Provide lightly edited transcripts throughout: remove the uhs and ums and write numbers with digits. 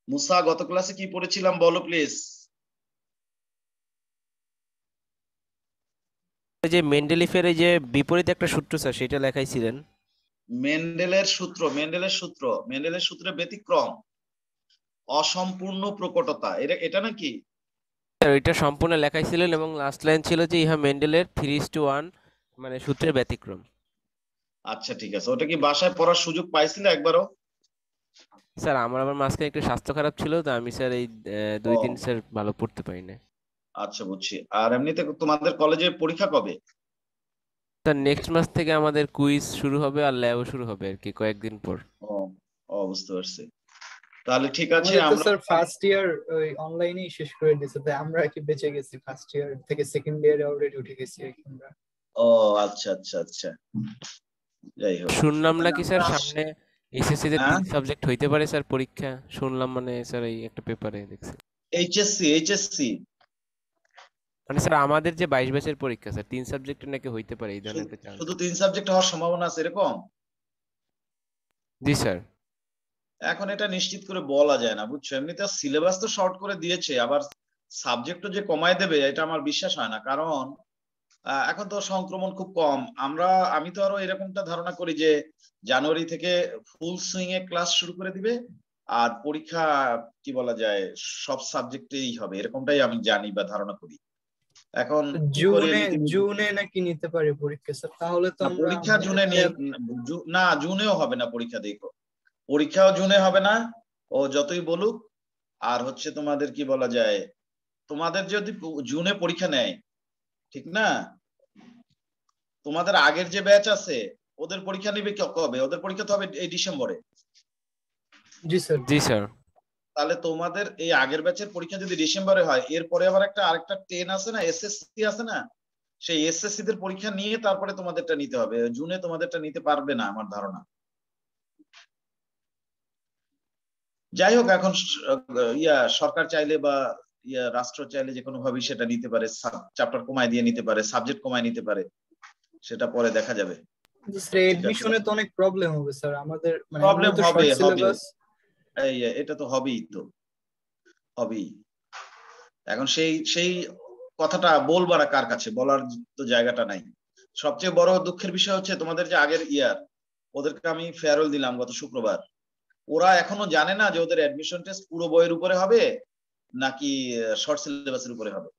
মুসা, গত ক্লাসে কি পড়েছিলাম বলো প্লিজ। যে মেন্ডেলিফের এই যে বিপরীত একটা সূত্র স্যার সেটা লেখাইছিলেন। মেন্ডেলের সূত্রে ব্যতিক্রম, অসম্পূর্ণ প্রকটতা, এটা নাকি? স্যার এটা সম্পূর্ণ লেখাইছিলেন এবং লাস্ট লাইন ছিল যে ইহা মেন্ডেলের 3:1 মানে সূত্রের ব্যতিক্রম। আচ্ছা ঠিক আছে, ওটা কি বাসায় পড়ার সুযোগ পাইছিলে একবারও? স্যার আমার মাঝখানে একটু স্বাস্থ্য খারাপ ছিল, তো আমি স্যার এই 2 দিন ও স্যার ভালো পড়তে পারি না। আচ্ছা, বুঝছি। আর এমনিতে তোমাদের কলেজে পরীক্ষা কবে? স্যার নেক্সট মাস থেকে আমাদের কুইজ শুরু হবে আর ল্যাবও শুরু হবে আর কি কয়েকদিন পর। ও ও বুঝতে পারছি। তাহলে ঠিক আছে, আমাদের তো আমরা স্যার ফার্স্ট ইয়ার ওই অনলাইনেই শেষ করে দিয়েছে, তাই আমরা কি বেঁচে গেছি, ফার্স্ট ইয়ার থেকে সেকেন্ড ইয়ারে অলরেডি উঠে গেছি আমরা। ও আচ্ছা আচ্ছা আচ্ছা, যাই হোক। শুনলাম তাহলে নাকি স্যার আমরা সামনে এইচএসসি তে হ্যাঁ 3 সাবজেক্ট হইতে পারে স্যার পরীক্ষা, শুনলাম মানে স্যার এই একটা পেপারে দেখছি। এইচএসসি মানে স্যার আমাদের যে 22 ব্যাচের পরীক্ষা স্যার 3 সাবজেক্টে নাকি হইতে পারে, এই ধরনের একটা চান্স। শুধু 3 সাবজেক্ট হওয়ার সম্ভাবনা আছে এরকম? জি স্যার। এখন এটা নিশ্চিত করে বলা যায় না, বুঝছো। এমনিতে সিলেবাস তো শর্ট করে দিয়েছে, আবার সাবজেক্টও যে কমায় দেবে এটা আমার বিশ্বাস হয় না, কারণ এখন তো সংক্রমণ খুব কম। আমি তো আরো এরকমটা ধারণা করি যে জানুয়ারি থেকে ফুল সুইং এ ক্লাস শুরু করে দিবে, আর পরীক্ষা কি বলা যায় সব সাবজেক্টেই হবে, এরকমটাই আমি জানি বা ধারণা করি। এখন কি করে জুনে জুনে নাকি নিতে পারে পরীক্ষা স্যার, তাহলে তো না, আমরা পরীক্ষা জুনে না, জুনেও হবে না পরীক্ষা, দেখো পরীক্ষাও জুনে হবে না, ও যতই বলুক। আর হচ্ছে তোমাদের কি বলা যায়, তোমাদের যদি জুনে পরীক্ষা নেয়, ঠিক না, তোমাদের আগের যে ব্যাচ আছে ওদের পরীক্ষা নিবে কবে? ওদের পরীক্ষা তো হবে এই ডিসেম্বরে। জি স্যার। জি স্যার। তাহলে তোমাদের এই আগের ব্যাচের পরীক্ষা যদি ডিসেম্বরে হয়, এরপরে আবার আরেকটা 10 আছে না, এসএসসি আছে না, সেই এসএসসি দের পরীক্ষা নিয়ে তারপরে তোমাদেরটা নিতে হবে। জুনে তোমাদেরটা নিতে পারবে না আমার ধারণা। যাই হোক, এখন সরকার চাইলে বা রাষ্ট্র চাইলে যে কোনো ভাবেই সেটা নিতে পারে, চ্যাপ্টার কমায় দিয়ে নিতে পারে, সাবজেক্ট কমায় নিতে পারে, সেটা পরে দেখা যাবে। স্যার এডমিশনে তো অনেক প্রবলেম হবে স্যার আমাদের, মানে প্রবলেম তো হবে শর্ট হবে, সিলেবাস। এটা তো হবেই, হবেই। এখন সেই সেই কথাটা বলবার কার কাছে, বলার তো জায়গাটা নাই। সবচেয়ে বড় দুঃখের বিষয় হচ্ছে তোমাদের যে আগের ইয়ার, ওদেরকে আমি ফেয়ারওয়েল দিলাম গত শুক্রবার, ওরা এখনো জানে না যে ওদের অ্যাডমিশন টেস্ট পুরো বইয়ের উপরে হবে নাকি শর্ট সিলেবাসের উপরে হবে।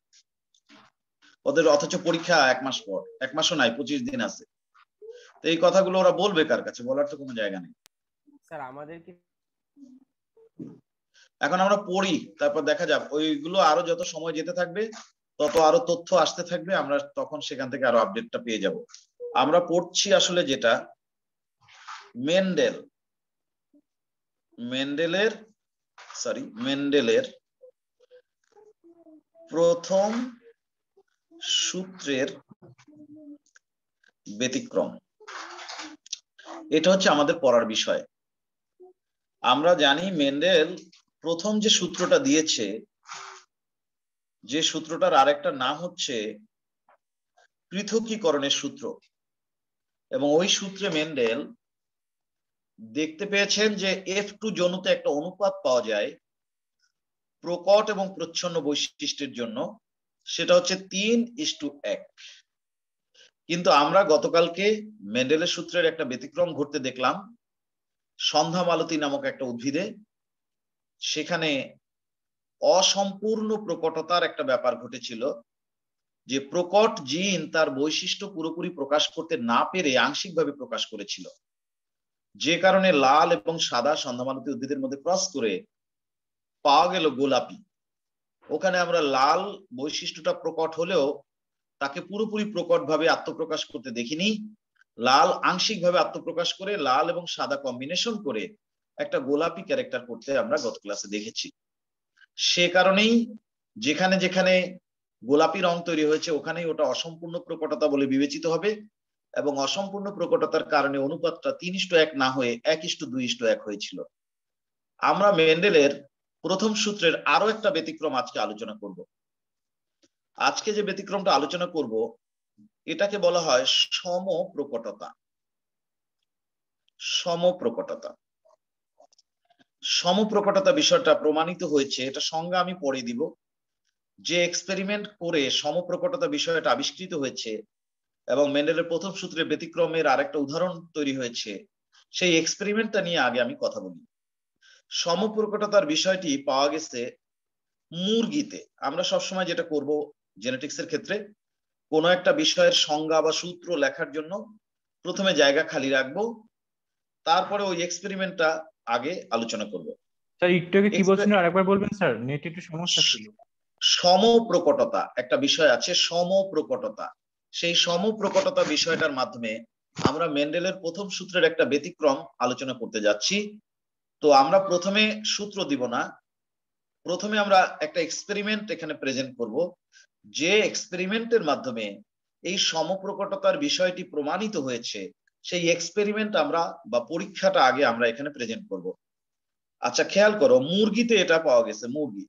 ওদের অথচ পরীক্ষা 1 মাস পর, 1 মাসও নাই, 25 দিন আছে। তো এই কথাগুলো ওরা বলবে কার কাছে, বলার তো কোনো জায়গা নেই। স্যার আমাদের কি এখন আমরা পড়ি, তারপর দেখা যাক, ওইগুলো আরো যত সময় যেতে থাকবে তত আরো তথ্য আসতে থাকবে, আমরা তখন সেখান থেকে আরো আপডেটটা পেয়ে যাব। আমরা পড়ছি আসলে যেটা মেন্ডেলের প্রথম সূত্রের ব্যতিক্রম, এটা হচ্ছে আমাদের পড়ার বিষয়। আমরা জানি মেন্ডেল প্রথম যে সূত্রটা দিয়েছে, যে সূত্রটার আরেকটা নাম হচ্ছে পৃথকীকরণের সূত্র, এবং ওই সূত্রে মেন্ডেল দেখতে পেয়েছেন যে F2 যৌনতে একটা অনুপাত পাওয়া যায় প্রকট এবং প্রচ্ছন্ন বৈশিষ্ট্যের জন্য, সেটা হচ্ছে 3:1। কিন্তু আমরা গতকালকে মেন্ডেলের সূত্রের একটা ব্যতিক্রম ঘটতে দেখলাম সন্ধ্যা মালতী নামক একটা উদ্ভিদে। সেখানে অসম্পূর্ণ প্রকটতার একটা ব্যাপার ঘটেছিল, যে প্রকট জিন তার বৈশিষ্ট্য পুরোপুরি প্রকাশ করতে না পেরে আংশিকভাবে প্রকাশ করেছিল, যে কারণে লাল এবং সাদা সন্ধ্যামালতী উদ্ভিদের মধ্যে ক্রস করে পাওয়া গেল গোলাপি। ওখানে আমরা লাল বৈশিষ্ট্যটা প্রকট হলেও তাকে পুরোপুরি প্রকট ভাবে আত্মপ্রকাশ করতে দেখিনি, লাল আংশিকভাবে আত্মপ্রকাশ করে লাল এবং সাদা কম্বিনেশন করে একটা গোলাপি ক্যারেক্টার করতে আমরা গত ক্লাসে দেখেছি। সে কারণেই যেখানে যেখানে গোলাপি রং তৈরি হয়েছে ওখানেই ওটা অসম্পূর্ণ প্রকটতা বলে বিবেচিত হবে, এবং অসম্পূর্ণ প্রকটতার কারণে অনুপাতটা 3:1 না হয়ে 1:2:1 হয়েছিল। আমরা মেন্ডেলের প্রথম সূত্রের আরো একটা ব্যতিক্রম আজকে আলোচনা করব। আজকে যে ব্যতিক্রমটা আলোচনা করব এটাকে বলা হয় সমপ্রকটতা। সমপ্রকটতা বিষয়টা প্রমাণিত হয়েছে, এটা সংজ্ঞা আমি পড়ে দিব। যে এক্সপেরিমেন্ট করে সমপ্রকটতা বিষয়টা আবিষ্কৃত হয়েছে এবং মেন্ডেলের প্রথম সূত্রে ব্যতিক্রমের আরেকটা উদাহরণ তৈরি হয়েছে, সেই এক্সপেরিমেন্টটা নিয়ে আগে আমি কথা বলি। সমপ্রকটতার বিষয়টি পাওয়া গেছে মুরগিতে। আমরা সবসময় যেটা করব জেনেটিক্সের ক্ষেত্রে, কোনো একটা বিষয়ের সংজ্ঞা বা সূত্র লেখার জন্য প্রথমে জায়গা খালি রাখবো, তারপরে ওই এক্সপেরিমেন্টটা আগে আলোচনা করব। স্যার একটু আগে কি বলছেন আরেকবার বলবেন স্যার, নেট একটু সমস্যা ছিল। সমপ্রকটতা একটা বিষয় আছে, সমপ্রকটতা। সেই সমপ্রকটতা বিষয়টার মাধ্যমে আমরা মেন্ডেলের প্রথম সূত্রের একটা ব্যতিক্রম আলোচনা করতে যাচ্ছি। তো আমরা প্রথমে সূত্র দিব না, প্রথমে আমরা একটা এক্সপেরিমেন্ট এখানে প্রেজেন্ট করব, যে এক্সপেরিমেন্টের মাধ্যমে এই সমপ্রকটতার বিষয়টি প্রমাণিত হয়েছে, সেই এক্সপেরিমেন্ট আমরা বা পরীক্ষাটা আগে আমরা এখানে প্রেজেন্ট করব। আচ্ছা খেয়াল করো, মুরগিতে এটা পাওয়া গেছে, মুরগি।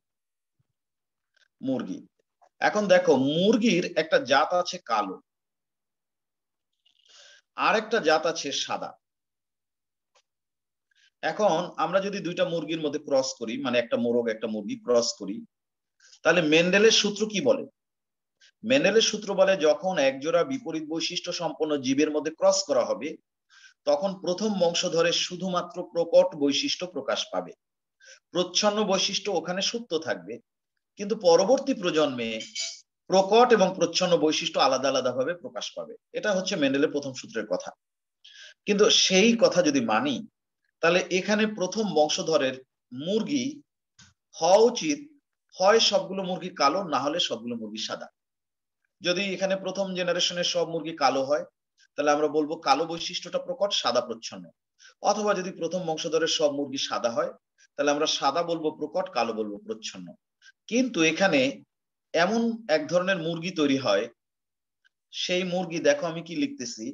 এখন দেখো, মুরগির একটা জাত আছে কালো, আর একটা জাত আছে সাদা। এখন আমরা যদি দুইটা মুরগির মধ্যে ক্রস করি, মানে একটা মোরগ একটা মুরগি ক্রস করি, তাহলে মেন্ডেলের সূত্র কি বলে? মেন্ডেলের সূত্র বলে যখন একজোড়া বিপরীত বৈশিষ্ট্য সম্পন্ন জীবের মধ্যে ক্রস করা হবে, তখন প্রথম বংশধরে শুধুমাত্র প্রকট বৈশিষ্ট্য প্রকাশ পাবে, প্রচ্ছন্ন বৈশিষ্ট্য ওখানে সুপ্ত থাকবে, কিন্তু পরবর্তী প্রজন্মে প্রকট এবং প্রচ্ছন্ন বৈশিষ্ট্য আলাদা আলাদা ভাবে প্রকাশ পাবে। এটা হচ্ছে মেন্ডেলের প্রথম সূত্রের কথা। কিন্তু সেই কথা যদি মানি, তাহলে এখানে প্রথম বংশধরের মুরগি হওয়া উচিত হয় সবগুলো মুরগি কালো, না হলে সবগুলো মুরগি সাদা। যদি এখানে প্রথম জেনারেশনের সব মুরগি কালো হয়, তাহলে আমরা বলবো কালো বৈশিষ্ট্যটা প্রকট, সাদা প্রচ্ছন্ন। অথবা যদি প্রথম বংশধরের সব মুরগি সাদা হয়, তাহলে আমরা সাদা বলবো প্রকট, কালো বলবো প্রচ্ছন্ন। কিন্তু এখানে এমন এক ধরনের মুরগি তৈরি হয়, সেই মুরগি, দেখো আমি কি লিখতেছি,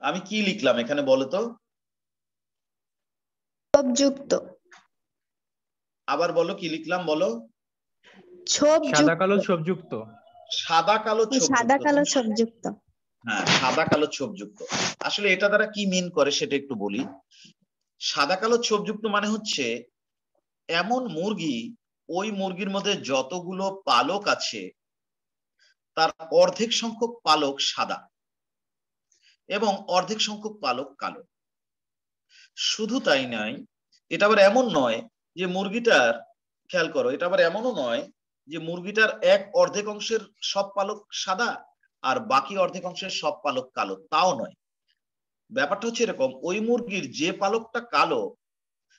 আমি কি লিখলাম এখানে বলো তো? ছোপযুক্ত। আবার বলো কি লিখলাম, বলো। সাদা কালো ছোপযুক্ত। সাদা কালো সাদা কালো ছোপযুক্ত। ছোপযুক্ত। হ্যাঁ, সাদা কালো ছোপযুক্ত। আসলে এটা দ্বারা কি মিন করে সেটা একটু বলি। সাদা কালো ছোপযুক্ত মানে হচ্ছে এমন মুরগি, ওই মুরগির মধ্যে যতগুলো পালক আছে তার অর্ধেক সংখ্যক পালক সাদা এবং অর্ধেক সংখ্যক পালক কালো। শুধু তাই নয়, এটা আবার এমন নয় যে মুরগিটার, খেয়াল করো, এটা আবার এমনও নয় যে মুরগিটার এক অর্ধেক অংশের সব পালক সাদা আর বাকি অর্ধেক অংশের সব পালক কালো, তাও নয়। ব্যাপারটা হচ্ছে এরকম, ওই মুরগির যে পালকটা কালো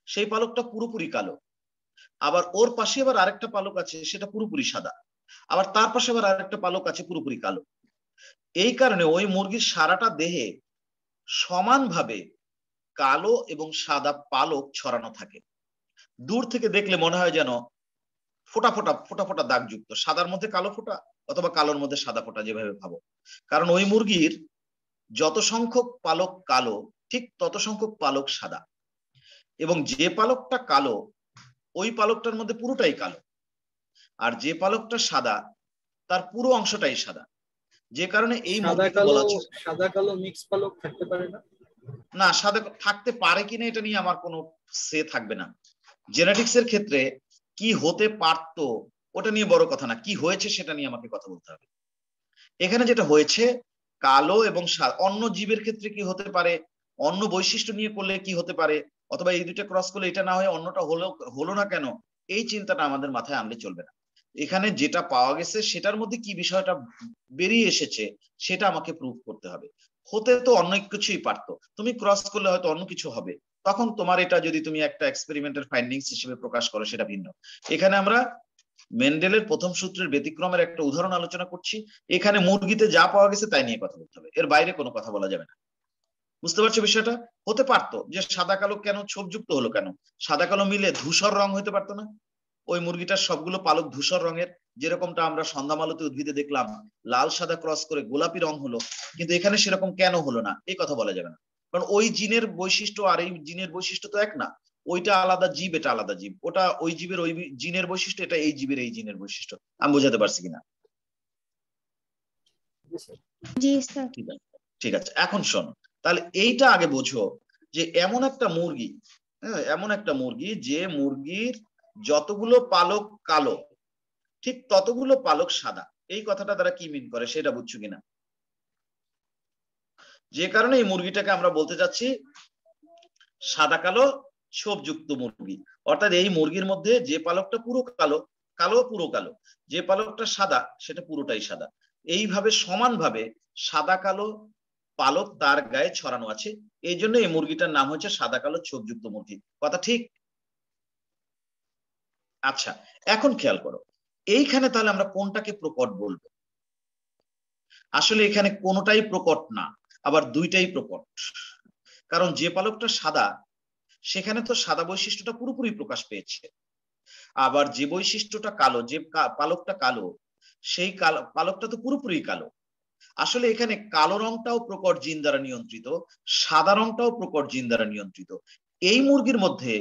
সেই পালকটা পুরোপুরি কালো, আবার ওর পাশে আবার আরেকটা পালক আছে সেটা পুরোপুরি সাদা, আবার তার পাশে আবার আরেকটা পালক আছে পুরোপুরি কালো। এই কারণে ওই মুরগির সারাটা দেহে সমানভাবে কালো এবং সাদা পালক ছড়ানো থাকে। দূর থেকে দেখলে মনে হয় যেন ফোটা ফোটা ফোটা ফোটা দাগযুক্ত, সাদার মধ্যে কালো ফোটা অথবা কালোর মধ্যে সাদা ফোটা, যেভাবে ভাবো। কারণ ওই মুরগির যত সংখ্যক পালক কালো, ঠিক তত সংখ্যক পালক সাদা, এবং যে পালকটা কালো ওই পালকটার মধ্যে পুরোটাই কালো, আর যে পালকটা সাদা তার পুরো অংশটাই সাদা। যে কারণে এই মুরগিকে বলা হচ্ছে সাদা কালো মিক্স পালক থাকতে পারে না। না, সাদা থাকতে পারে কিনা এটা নিয়ে আমার কোনো সে থাকবে না। জেনেটিক্সের ক্ষেত্রে কি হতে পারতো ওটা নিয়ে বড় কথা না, কি হয়েছে সেটা নিয়ে আমাকে কথা বলতে হবে। এখানে যেটা হয়েছে, কালো এবং অন্য জীবের ক্ষেত্রে কি হতে পারে, অন্য বৈশিষ্ট্য নিয়ে করলে কি হতে পারে, অথবা এই দুটো ক্রস করলে এটা না হয়ে অন্যটা হলো না কেন, এই চিন্তাটা আমাদের মাথায় আনলে চলবে না। এখানে যেটা পাওয়া গেছে সেটার মধ্যে কি বিষয়টা বেরিয়ে এসেছে সেটা আমাকে প্রুভ করতে হবে। হতে তো অন্য কিছুই পারতো, তুমি ক্রস করলে হয়তো অন্য কিছু হবে, তখন তোমার এটা যদি তুমি একটা এক্সপেরিমেন্টের ফাইন্ডিংস হিসেবে প্রকাশ করো সেটা ভিন্ন। এখানে আমরা মেন্ডেলের প্রথম সূত্রের ব্যতিক্রমের একটা উদাহরণ আলোচনা করছি। এখানে মুরগিতে যা পাওয়া গেছে তাই নিয়ে কথা বলতে হবে, এর বাইরে কোনো কথা বলা যাবে না। বুঝতে পারছো বিষয়টা? হতে পারতো যে সাদা কালো কেন ছোপযুক্ত হলো, কেন সাদা কালো মিলে ধূসর রং হতে পারতো না? ওই মুরগিটার সবগুলো পালক ধূসর রঙের, যেরকমটা আমরা সন্ধ্যামালতি উদ্ভিদে দেখলাম লাল সাদা ক্রস করে গোলাপি রং হলো, কিন্তু এখানে সেরকম কেন হলো না এই কথা বলা যাবে না। কারণ ওই জিনের বৈশিষ্ট্য আর এই জিনের বৈশিষ্ট্য তো এক না, ওইটা আলাদা জীব, এটা আলাদা জীব, ওটা ওই জীবের ওই জিনের বৈশিষ্ট্য, এটা এই জীবের এই জিনের বৈশিষ্ট্য। আমি বোঝাতে পারছি কিনা? জি স্যার। ঠিক আছে, এখন শোনো, তাহলে এইটা আগে বোঝো যে এমন একটা মুরগি, এমন একটা মুরগি যে মুরগির যতগুলো পালক কালো ঠিক ততগুলো পালক সাদা। এই কথাটা দ্বারা কি মিন করে সেটা বুঝছো কিনা? যে কারণে এই মুরগিটাকে আমরা বলতে যাচ্ছি সাদা কালো ছোপযুক্ত মুরগি। অর্থাৎ এই মুরগির মধ্যে যে পালকটা পুরো কালো, কালো পুরো কালো, যে পালকটা সাদা সেটা পুরোটাই সাদা। এইভাবে সমানভাবে সাদা কালো পালক তার গায়ে ছড়ানো আছে, এই জন্য এই মুরগিটার নাম হচ্ছে সাদা কালো ছোপযুক্ত মুরগি। কথা ঠিক? আচ্ছা, এখন খেয়াল করো এইখানে তাহলে আমরা কোনটাকে প্রকট বলবো? আসলে এখানে কোনোটাই প্রকট না, আবার দুইটাই প্রকট। কারণ যে পালকটা সাদা সেখানে তো সাদা বৈশিষ্ট্যটা পুরোপুরি প্রকাশ পেয়েছে, আবার যে বৈশিষ্ট্যটা কালো, যে পালকটা কালো সেই পালকটা তো পুরোপুরি কালো। আসলে এখানে কালো রংটাও প্রকট জিন দ্বারা নিয়ন্ত্রিত, সাদা রংটাও প্রকট জিন দ্বারা নিয়ন্ত্রিত। এই মুরগির মধ্যে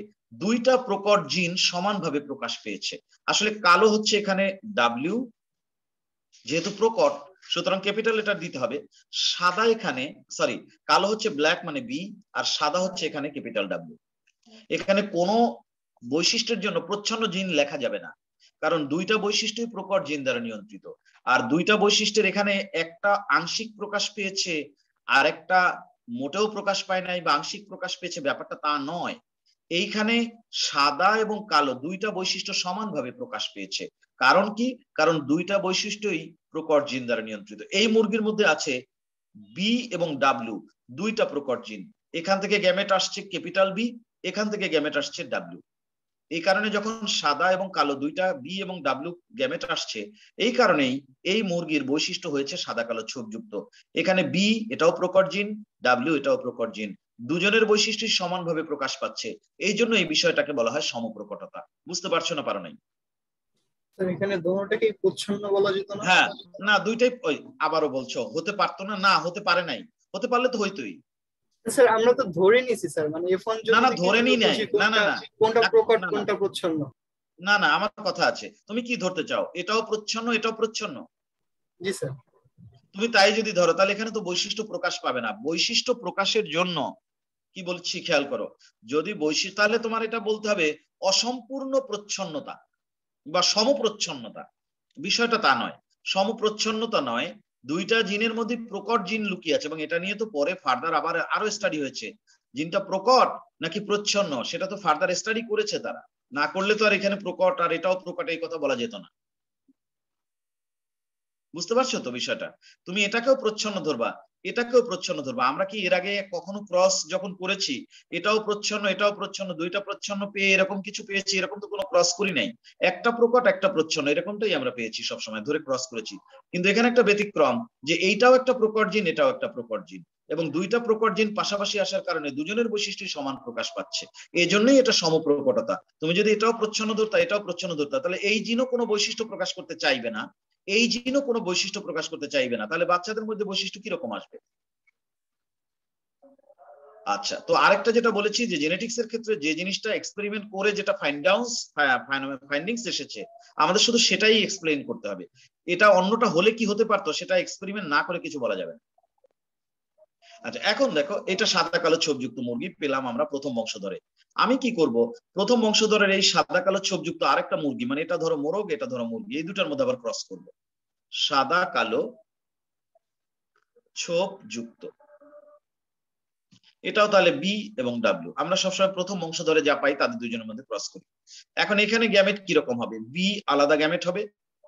দুইটা প্রকট জিন সমানভাবে প্রকাশ পেয়েছে। আসলে কালো হচ্ছে এখানে ডাব্লিউ, যেহেতু প্রকট সুতরাং ক্যাপিটাল লেটার দিতে হবে। সাদা এখানে সরি কালো হচ্ছে ব্ল্যাক মানে বি, আর সাদা হচ্ছে এখানে ক্যাপিটাল ডাব্লিউ। এখানে কোনো বৈশিষ্ট্যের জন্য প্রচ্ছন্ন জিন লেখা যাবে না, কারণ দুইটা বৈশিষ্ট্যই প্রকট জিন দ্বারা নিয়ন্ত্রিত। আর দুইটা বৈশিষ্ট্যের এখানে একটা আংশিক প্রকাশ পেয়েছে আর একটা মোটেও প্রকাশ পায় নাই, বা আংশিক প্রকাশ পেয়েছে, ব্যাপারটা তা নয়। এইখানে সাদা এবং কালো দুইটা বৈশিষ্ট্য সমানভাবে প্রকাশ পেয়েছে। কারণ কি? কারণ দুইটা বৈশিষ্ট্যই প্রকট জিন দ্বারা নিয়ন্ত্রিত। এই মুরগির মধ্যে আছে বি এবং ডাব্লিউ, দুইটা প্রকট জিন। এখান থেকে গ্যামেট আসছে ক্যাপিটাল বি, এখান থেকে গ্যামেট আসছে ডাব্লিউ। এই কারণে যখন সাদা এবং কালো দুইটা বি এবং ডাব্লিউ গ্যামেট আসছে, এই কারণেই এই মুরগির বৈশিষ্ট্য হয়েছে সাদা কালো ছোপযুক্ত। এখানে বি এটাও প্রকট জিন, ডাব্লিউ এটাও প্রকট জিন, দুজনের বৈশিষ্ট্য সমানভাবে প্রকাশ পাচ্ছে। এই জন্য এই বিষয়টাকে বলা হয় সমপ্রকটতা। বুঝতে পারছো না পারো নাই? এখানে দোনোটাকে প্রচ্ছন্ন বলা যেত না? হ্যাঁ, না দুইটাই। ওই আবারও বলছো হতে পারতো না, না হতে পারে নাই, হতে পারলে তো হইতোই। স্যার আমরা তো ধরে নিছি স্যার, মানে F1 না না জন্য ধরে নি নাই, না না না কোনটা প্রকট না না কোনটা প্রচ্ছন্ন। না না আমার কথা আছে, তুমি কি ধরতে চাও? এটাও প্রচ্ছন্ন এটাও প্রচ্ছন্ন? জি স্যার। তুমি তাই যদি ধরো তাহলে এখানে তো বৈশিষ্ট্য প্রকাশ পাবে না। বৈশিষ্ট্য প্রকাশের জন্য কি বলছি খেয়াল করো, যদি বৈশিষ্ট্য তাহলে তোমার এটা বলতে হবে অসম্পূর্ণ প্রচ্ছন্নতা বা সমপ্রচ্ছন্নতা। বিষয়টা তা নয়, সমপ্রচ্ছন্নতা নয়। দুইটা জিনের মধ্যে প্রকট জিন লুকিয়ে আছে, এবং এটা নিয়ে তো পরে ফার্দার আবার আরো স্টাডি হয়েছে। জিনটা প্রকট নাকি প্রচ্ছন্ন সেটা তো ফার্দার স্টাডি করেছে তারা, না করলে তো আর এখানে প্রকট আর এটাও প্রকট এই কথা বলা যেত না। বুঝতে পারছো তো বিষয়টা? তুমি এটাকেও প্রচ্ছন্ন ধরবা, এটাকেও প্রচ্ছন্ন ধরবা। আমরা কি এর আগে কখনো ক্রস যখন করেছি এটাও প্রচ্ছন্ন এটাও প্রচ্ছন্ন, দুইটা প্রচ্ছন্ন পেয়ে এরকম কিছু পেয়েছি? এরকম তো কোনো ক্রস করি নাই। একটা প্রকট একটা প্রচ্ছন্ন এরকমটাই আমরা পেয়েছি, সবসময় ধরে ক্রস করেছি। কিন্তু এখানে একটা ব্যতিক্রম, যে এইটাও একটা প্রকট জিন এটাও একটা প্রকট জিন, এবং দুইটা প্রকট জিন পাশাপাশি আসার কারণে দুজনের বৈশিষ্ট্যই সমান প্রকাশ পাচ্ছে। এই জন্যই এটা সমপ্রকটতা। তুমি যদি এটাও প্রচ্ছন্ন ধরতা এটাও প্রচ্ছন্ন ধরতা, তাহলে এই জিনও কোনো বৈশিষ্ট্য প্রকাশ করতে চাইবে না, এই জিনও কোনো বৈশিষ্ট্য প্রকাশ করতে চাইবে না, তাহলে বাচ্চাদের মধ্যে বৈশিষ্ট্য কিরকম আসবে? আচ্ছা, তো আরেকটা যেটা বলেছি যে জেনেটিক্স এর ক্ষেত্রে যে জিনিসটা এক্সপেরিমেন্ট করে যেটা ফাইন্ডিংস এসেছে, আমাদের শুধু সেটাই এক্সপ্লেইন করতে হবে। এটা অন্যটা হলে কি হতে পারতো সেটা এক্সপেরিমেন্ট না করে কিছু বলা যাবে না। আচ্ছা, এখন দেখো এটা সাদা কালো ছোপযুক্ত মুরগি পেলাম আমরা প্রথম বংশধরে। আমি কি করব, প্রথম বংশধরের এই সাদা কালো ছোপযুক্ত আরেকটা মুরগি, মানে এটা ধরো মোরগ এটা ধরো মুরগি, এই দুটার মধ্যে আবার ক্রস করব। সাদা কালো ছোপ যুক্ত, এটাও তাহলে বি এবং ডাব্লিউ। আমরা সবসময় প্রথম বংশধরে যা পাই তাদের দুজনের মধ্যে ক্রস করি। এখন এখানে গ্যামেট কিরকম হবে? বি আলাদা গ্যামেট হবে,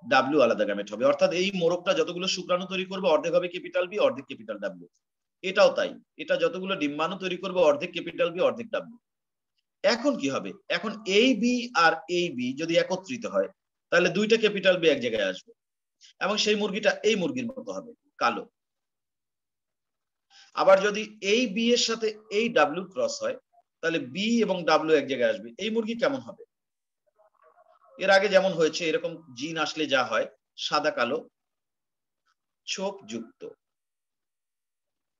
ডাব্লিউ আলাদা গ্যামেট হবে। অর্থাৎ এই মোরগটা যতগুলো শুক্রাণু তৈরি করবে অর্ধেক হবে ক্যাপিটাল বি অর্ধেক ক্যাপিটাল ডাব্লিউ। এটাও তাই, এটা যতগুলো ডিম্বাণু তৈরি করবে অর্ধেক ক্যাপিটাল বি অর্ধেক ডাব্লিউ। এখন কি হবে? এখন এই বি আর এই বি যদি একত্রিত হয় তাহলে দুইটা ক্যাপিটাল বি এক জায়গায় আসবে, এবং সেই মুরগিটা এই মুরগির মতো হবে কালো। আবার যদি এই বি এর সাথে এই ডাব্লিউ ক্রস হয় তাহলে বি এবং ডাব্লিউ এক জায়গায় আসবে। এই মুরগি কেমন হবে? এর আগে যেমন হয়েছে এরকম জিন আসলে যা হয়, সাদা কালো ছোপ যুক্ত।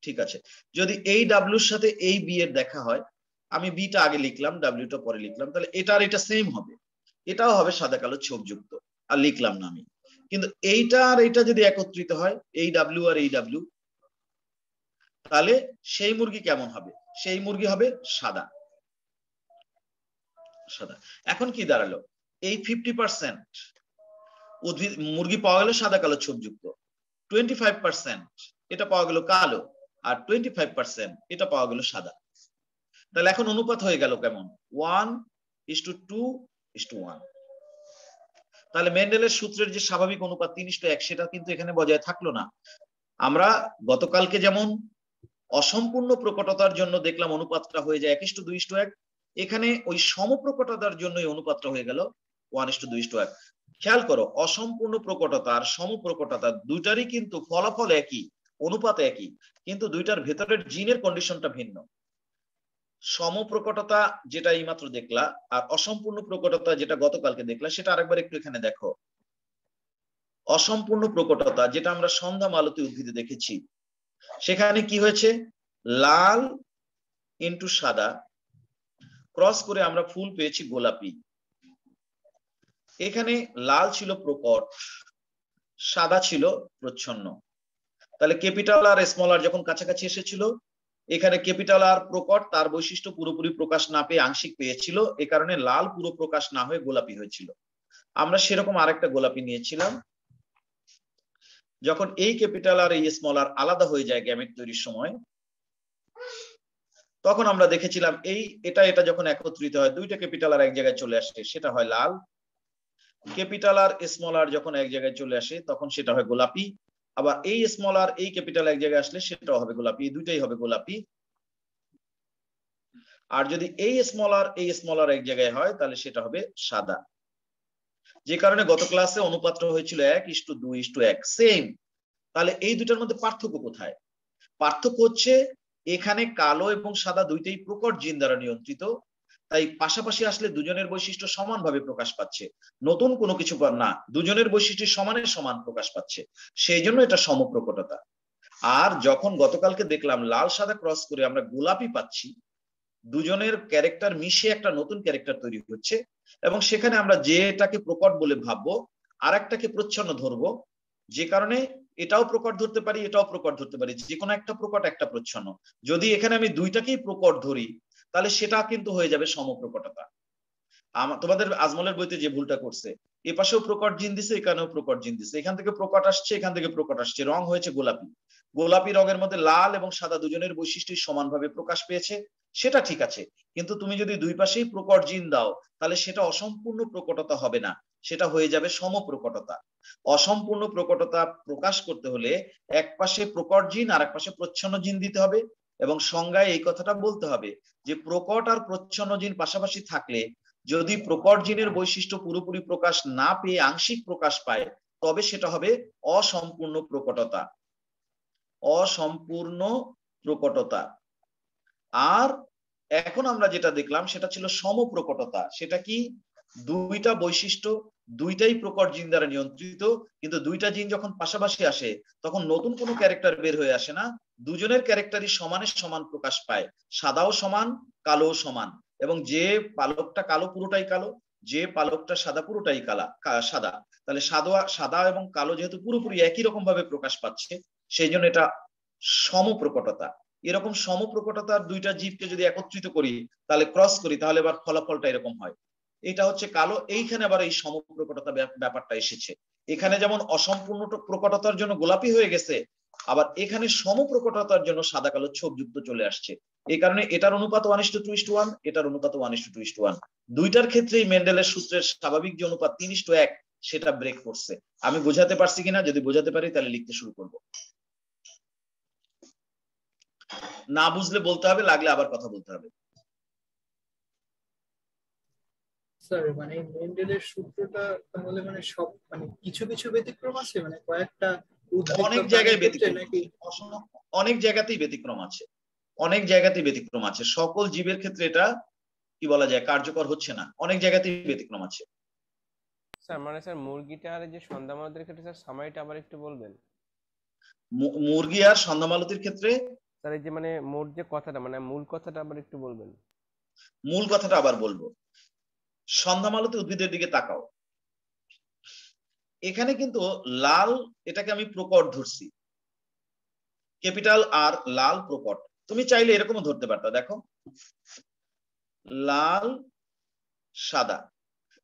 ঠিক আছে, যদি এই ডাব্লিউর সাথে এই বি এর দেখা হয়, আমি বিটা আগে লিখলাম ডাব্লিউটা পরে লিখলাম, তাহলে এটা আর এটা সেম হবে, এটাও হবে সাদা কালো ছোপ যুক্ত, আর লিখলাম না আমি। কিন্তু এইটা আর এইটা যদি একত্রিত হয়, এই ডাব্লিউ আর এই ডাব্লিউ, তাহলে সেই মুরগি কেমন হবে? সেই মুরগি হবে সাদা। সাদা। এখন কি দাঁড়ালো? এই 50% উদ্ভিদ মুরগি পাওয়া গেল সাদা কালো ছোপযুক্ত, 25% এটা পাওয়া গেল কালো, আর 25% এটা পাওয়া গেল সাদা। তাহলে এখন অনুপাত হয়ে গেল কেমন? 1:2:1। তাহলে মেন্ডেলের সূত্রের যে স্বাভাবিক অনুপাত 3:1 সেটা কিন্তু এখানে বজায় থাকলো না। আমরা গতকালকে যেমন অসম্পূর্ণ প্রকটতার জন্য দেখলাম অনুপাতটা হয়ে যায় 1:2:1, এখানে ওই সমপ্রকটতার জন্য এই অনুপাতটা হয়ে গেল 1:2:1। খেয়াল করো, অসম্পূর্ণ প্রকটতা আর সমপ্রকটতা দুইটারই কিন্তু ফলাফল একই, অনুপাত একই, কিন্তু দুইটার ভেতরের জিনের কন্ডিশনটা ভিন্ন। সমপ্রকটতা যেটা এইমাত্র দেখলা আর অসম্পূর্ণ প্রকটতা যেটা গতকালকে দেখলা সেটা আরেকবার একটু এখানে দেখো। অসম্পূর্ণ প্রকটতা যেটা আমরা সন্ধ্যা মালতী উদ্ভিদে দেখেছি, সেখানে কি হয়েছে? লাল ইন্টু সাদা ক্রস করে আমরা ফুল পেয়েছি গোলাপি। এখানে লাল ছিল প্রকট, সাদা ছিল প্রচ্ছন্ন। তাহলে ক্যাপিটাল আর স্মল আর যখন কাছাকাছি এসেছিল, এখানে ক্যাপিটাল আর প্রকট তার বৈশিষ্ট্য পুরোপুরি প্রকাশ না পেয়ে আংশিক পেয়েছিল, এ কারণে লাল পুরো প্রকাশ না হয়ে গোলাপি হয়েছিল। আমরা সেরকম আরেকটা গোলাপি নিয়েছিলাম, যখন এই ক্যাপিটাল আর এই স্মল আর আলাদা হয়ে যায় গ্যামেট তৈরির সময়, তখন আমরা দেখেছিলাম এই এটা যখন একত্রিত হয়, দুইটা ক্যাপিটাল আর এক জায়গায় চলে আসে, সেটা হয় লাল। ক্যাপিটাল আর স্মল আর যখন এক জায়গায় চলে আসে তখন সেটা হয় গোলাপি। আবার এই স্মল আর এই ক্যাপিটাল এক জায়গায় আসলে সেটাও হবে গোলাপি, দুইটাই হবে গোলাপি। আর যদি এই স্মল আর এক জায়গায় হয় তাহলে সেটা হবে সাদা। যে কারণে গত ক্লাসে অনুপাতটা হয়েছিল 1:2:1 সেম। তাহলে এই দুটার মধ্যে পার্থক্য কোথায়? পার্থক্য হচ্ছে এখানে কালো এবং সাদা দুইটাই প্রকট জিন দ্বারা নিয়ন্ত্রিত, তাই পাশাপাশি আসলে দুজনের বৈশিষ্ট্য সমানভাবে প্রকাশ পাচ্ছে, নতুন কোনো কিছু না, দুজনের বৈশিষ্ট্য সমানের সমান প্রকাশ পাচ্ছে, সেই জন্য এটা সমপ্রকটতা। আর যখন গতকালকে দেখলাম লাল সাদা ক্রস করে আমরা গোলাপি পাচ্ছি, দুজনের ক্যারেক্টার মিশে একটা নতুন ক্যারেক্টার তৈরি হচ্ছে, এবং সেখানে আমরা যেটাকে প্রকট বলে ভাববো আর একটাকে প্রচ্ছন্ন ধরবো, যে কারণে এটাও প্রকট ধরতে পারি এটাও প্রকট ধরতে পারি, যে কোনো একটা প্রকট একটা প্রচ্ছন্ন। যদি এখানে আমি দুইটাকেই প্রকট ধরি তাহলে সেটা কিন্তু হয়ে যাবে সমপ্রকটতা। তোমাদের আজমলের বইতে যে ভুলটা করছে, এ পাশেও প্রকট জিন দিছে এখানেও প্রকট জিন দিছে, এখান থেকে প্রকট আসছে এখান থেকে প্রকট আসছে, রং হয়েছে গোলাপি। গোলাপি রঙের মধ্যে লাল এবং সাদা দুজনের বৈশিষ্ট্য সমানভাবে প্রকাশ পেয়েছে, সেটা ঠিক আছে, কিন্তু তুমি যদি দুই পাশেই প্রকট জিন দাও তাহলে সেটা অসম্পূর্ণ প্রকটতা হবে না, সেটা হয়ে যাবে সমপ্রকটতা। অসম্পূর্ণ প্রকটতা প্রকাশ করতে হলে এক পাশে প্রকট জিন আর এক পাশে প্রচ্ছন্ন জিন দিতে হবে, এবং সংজ্ঞায় এই কথাটা বলতে হবে যে প্রকট আর প্রচ্ছন্ন জিন পাশাপাশি থাকলে যদি প্রকট জিনের বৈশিষ্ট্য পুরোপুরি প্রকাশ না পেয়ে আংশিক প্রকাশ পায় তবে সেটা হবে অসম্পূর্ণ প্রকটতা। অসম্পূর্ণ প্রকটতা। আর এখন আমরা যেটা দেখলাম সেটা ছিল সমপ্রকটতা। সেটা কি? দুইটা বৈশিষ্ট্য দুইটাই প্রকট জিন দ্বারা নিয়ন্ত্রিত, কিন্তু দুইটা জিন যখন পাশাপাশি আসে তখন নতুন কোনো ক্যারেক্টার বের হয়ে আসে না, দুজনের ক্যারেক্টারই সমানের সমান প্রকাশ পায়, সাদাও সমান কালোও সমান, এবং যে পালকটা কালো পুরোটাই কালো, যে পালকটা সাদা পুরোটাই সাদা। তাহলে সাদা এবং কালো যেহেতু পুরোপুরি একই রকম ভাবে প্রকাশ পাচ্ছে, সেই জন্য এটা সমপ্রকটতা। এরকম সমপ্রকটতার দুইটা জীবকে যদি একত্রিত করি তাহলে ক্রস করি তাহলে এবার ফলাফলটা এরকম হয়। এটা হচ্ছে কালো, এইখানে আবার এই সমপ্রকটতা ব্যাপারটা এসেছে। এখানে যেমন অসম্পূর্ণ প্রকটতার জন্য গোলাপি হয়ে গেছে, আবার এখানে সমপ্রকটতার জন্য সাদা কালো ছোপ যুক্ত চলে আসছে। এই কারণে এটার অনুপাত 1:2:1, এটার অনুপাত 1:2:1। দুইটার ক্ষেত্রেই মেন্ডেলের সূত্রের স্বাভাবিক যে অনুপাত 3:1 সেটা ব্রেক করছে। আমি বোঝাতে পারছি কিনা? যদি বোঝাতে পারি তাহলে লিখতে শুরু করব, না বুঝলে বলতে হবে, লাগলে আবার কথা বলতে হবে। স্যার মানে মেন্ডেলের সূত্রটা তাহলে মানে সব মানে কিছু কিছু ব্যতিক্রম আছে, মানে কয়েকটা অনেক জায়গায় ব্যতিক্রম নাকি? অনেক জায়গাতেই ব্যতিক্রম আছে, অনেক জায়গাতেই ব্যতিক্রম আছে। সকল জীবের ক্ষেত্রে এটা কি বলা যায় কার্যকর হচ্ছে না, অনেক জায়গাতেই ব্যতিক্রম আছে। স্যার মানে স্যার মুরগিটা আর যে সন্ধ্যা মালতীর ক্ষেত্রে স্যার সামাইটা আবার একটু বলবেন? মুরগি আর সন্ধ্যা মালতীর ক্ষেত্রে স্যার এই যে মানে মোট যে কথাটা মানে মূল কথাটা আবার একটু বলবেন? মূল কথাটা আবার বলবো। সন্ধ্যা মালতী উদ্ভিদের দিকে তাকাও, এখানে কিন্তু লাল এটাকে আমি প্রকট ধরছি, ক্যাপিটাল আর লাল প্রকট। তুমি চাইলে এরকমও ধরতে পারতা, দেখো লাল সাদা,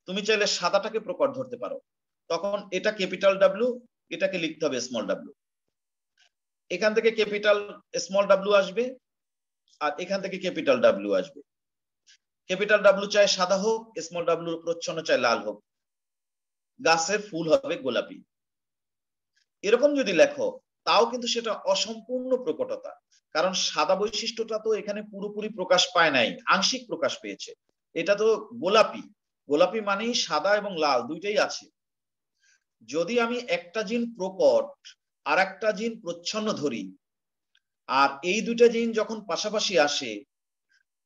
তুমি চাইলে সাদাটাকে প্রকট ধরতে পারো, তখন এটা ক্যাপিটাল ডাব্লিউ, এটাকে লিখতে হবে স্মল ডাব্লিউ। এখান থেকে ক্যাপিটাল স্মল ডাব্লিউ আসবে আর এখান থেকে ক্যাপিটাল ডাব্লিউ আসবে। ক্যাপিটাল ডাব্লিউ চাই সাদা হোক, স্মল ডাব্লিউ প্রচ্ছন্ন চাই লাল হোক, গাছের ফুল হবে গোলাপি। এরকম যদি লেখো তাও কিন্তু সেটা অসম্পূর্ণ প্রকটতা, কারণ সাদা বৈশিষ্ট্যটা তো এখানে পুরোপুরি প্রকাশ পায় নাই, আংশিক প্রকাশ পেয়েছে। এটা তো গোলাপি, গোলাপি মানেই সাদা এবং লাল দুইটাই আছে। যদি আমি একটা জিন প্রকট আর একটা জিন প্রচ্ছন্ন ধরি, আর এই দুইটা জিন যখন পাশাপাশি আসে,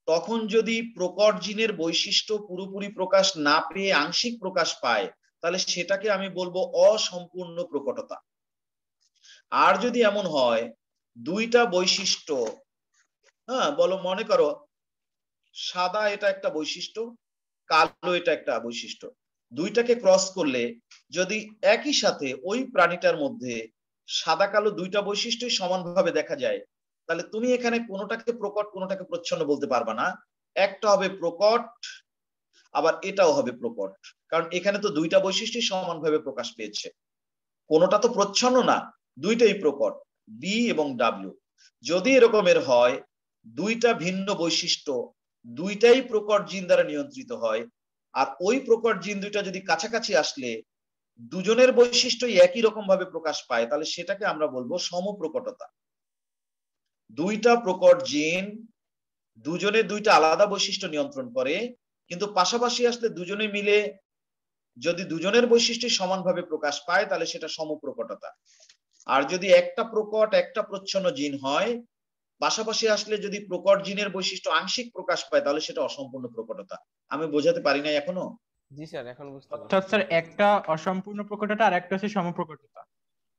তখন যদি প্রকট জিনের বৈশিষ্ট্য পুরোপুরি প্রকাশ না পেয়ে আংশিক প্রকাশ পায়, তাহলে সেটাকে আমি বলবো অসম্পূর্ণ প্রকটতা। আর যদি এমন হয় দুইটা বৈশিষ্ট্য, হ্যাঁ বলো, মনে করো সাদা এটা একটা বৈশিষ্ট্য, কালো এটা একটা বৈশিষ্ট্য, দুইটাকে ক্রস করলে যদি একই সাথে ওই প্রাণীটার মধ্যে সাদা কালো দুইটা বৈশিষ্ট্যই সমানভাবে দেখা যায়, তাহলে তুমি এখানে কোনোটাকে প্রকট কোনোটাকে প্রচ্ছন্ন বলতে পারবা না। একটা হবে প্রকট, আবার এটাও হবে প্রকট, কারণ এখানে তো দুইটা বৈশিষ্ট্যই সমানভাবে প্রকাশ পেয়েছে। কোনোটা তো প্রচ্ছন্ন না, দুইটাই প্রকট, বি এবং ডাব্লিউ। যদি এরকমের হয় দুইটা ভিন্ন বৈশিষ্ট্য দুইটাই প্রকট জিন দ্বারা নিয়ন্ত্রিত হয়, আর ওই প্রকট জিন দুইটা যদি কাছাকাছি আসলে দুজনের বৈশিষ্ট্যই একই রকম ভাবে প্রকাশ পায়, তাহলে সেটাকে আমরা বলবো সমপ্রকটতা। দুইটা প্রকট জিন দুজনের দুইটা আলাদা বৈশিষ্ট্য নিয়ন্ত্রণ করে, কিন্তু পাশাপাশি আসলে দুজনে মিলে যদি দুজনের বৈশিষ্ট্য সমানভাবে প্রকাশ পায়, তাহলে সেটা সমপ্রকটতা। আর যদি একটা প্রকট একটা প্রচ্ছন্ন জিন হয়, পাশাপাশি আসলে যদি প্রকট জিনের বৈশিষ্ট্য আংশিক প্রকাশ পায়, তাহলে সেটা অসম্পূর্ণ প্রকটতা। আমি বোঝাতে পারি নাই এখনো? জি স্যার, এখন বুঝতে পারছি। অর্থাৎ স্যার একটা অসম্পূর্ণ প্রকটতা আর একটা হচ্ছে সমপ্রকটতা।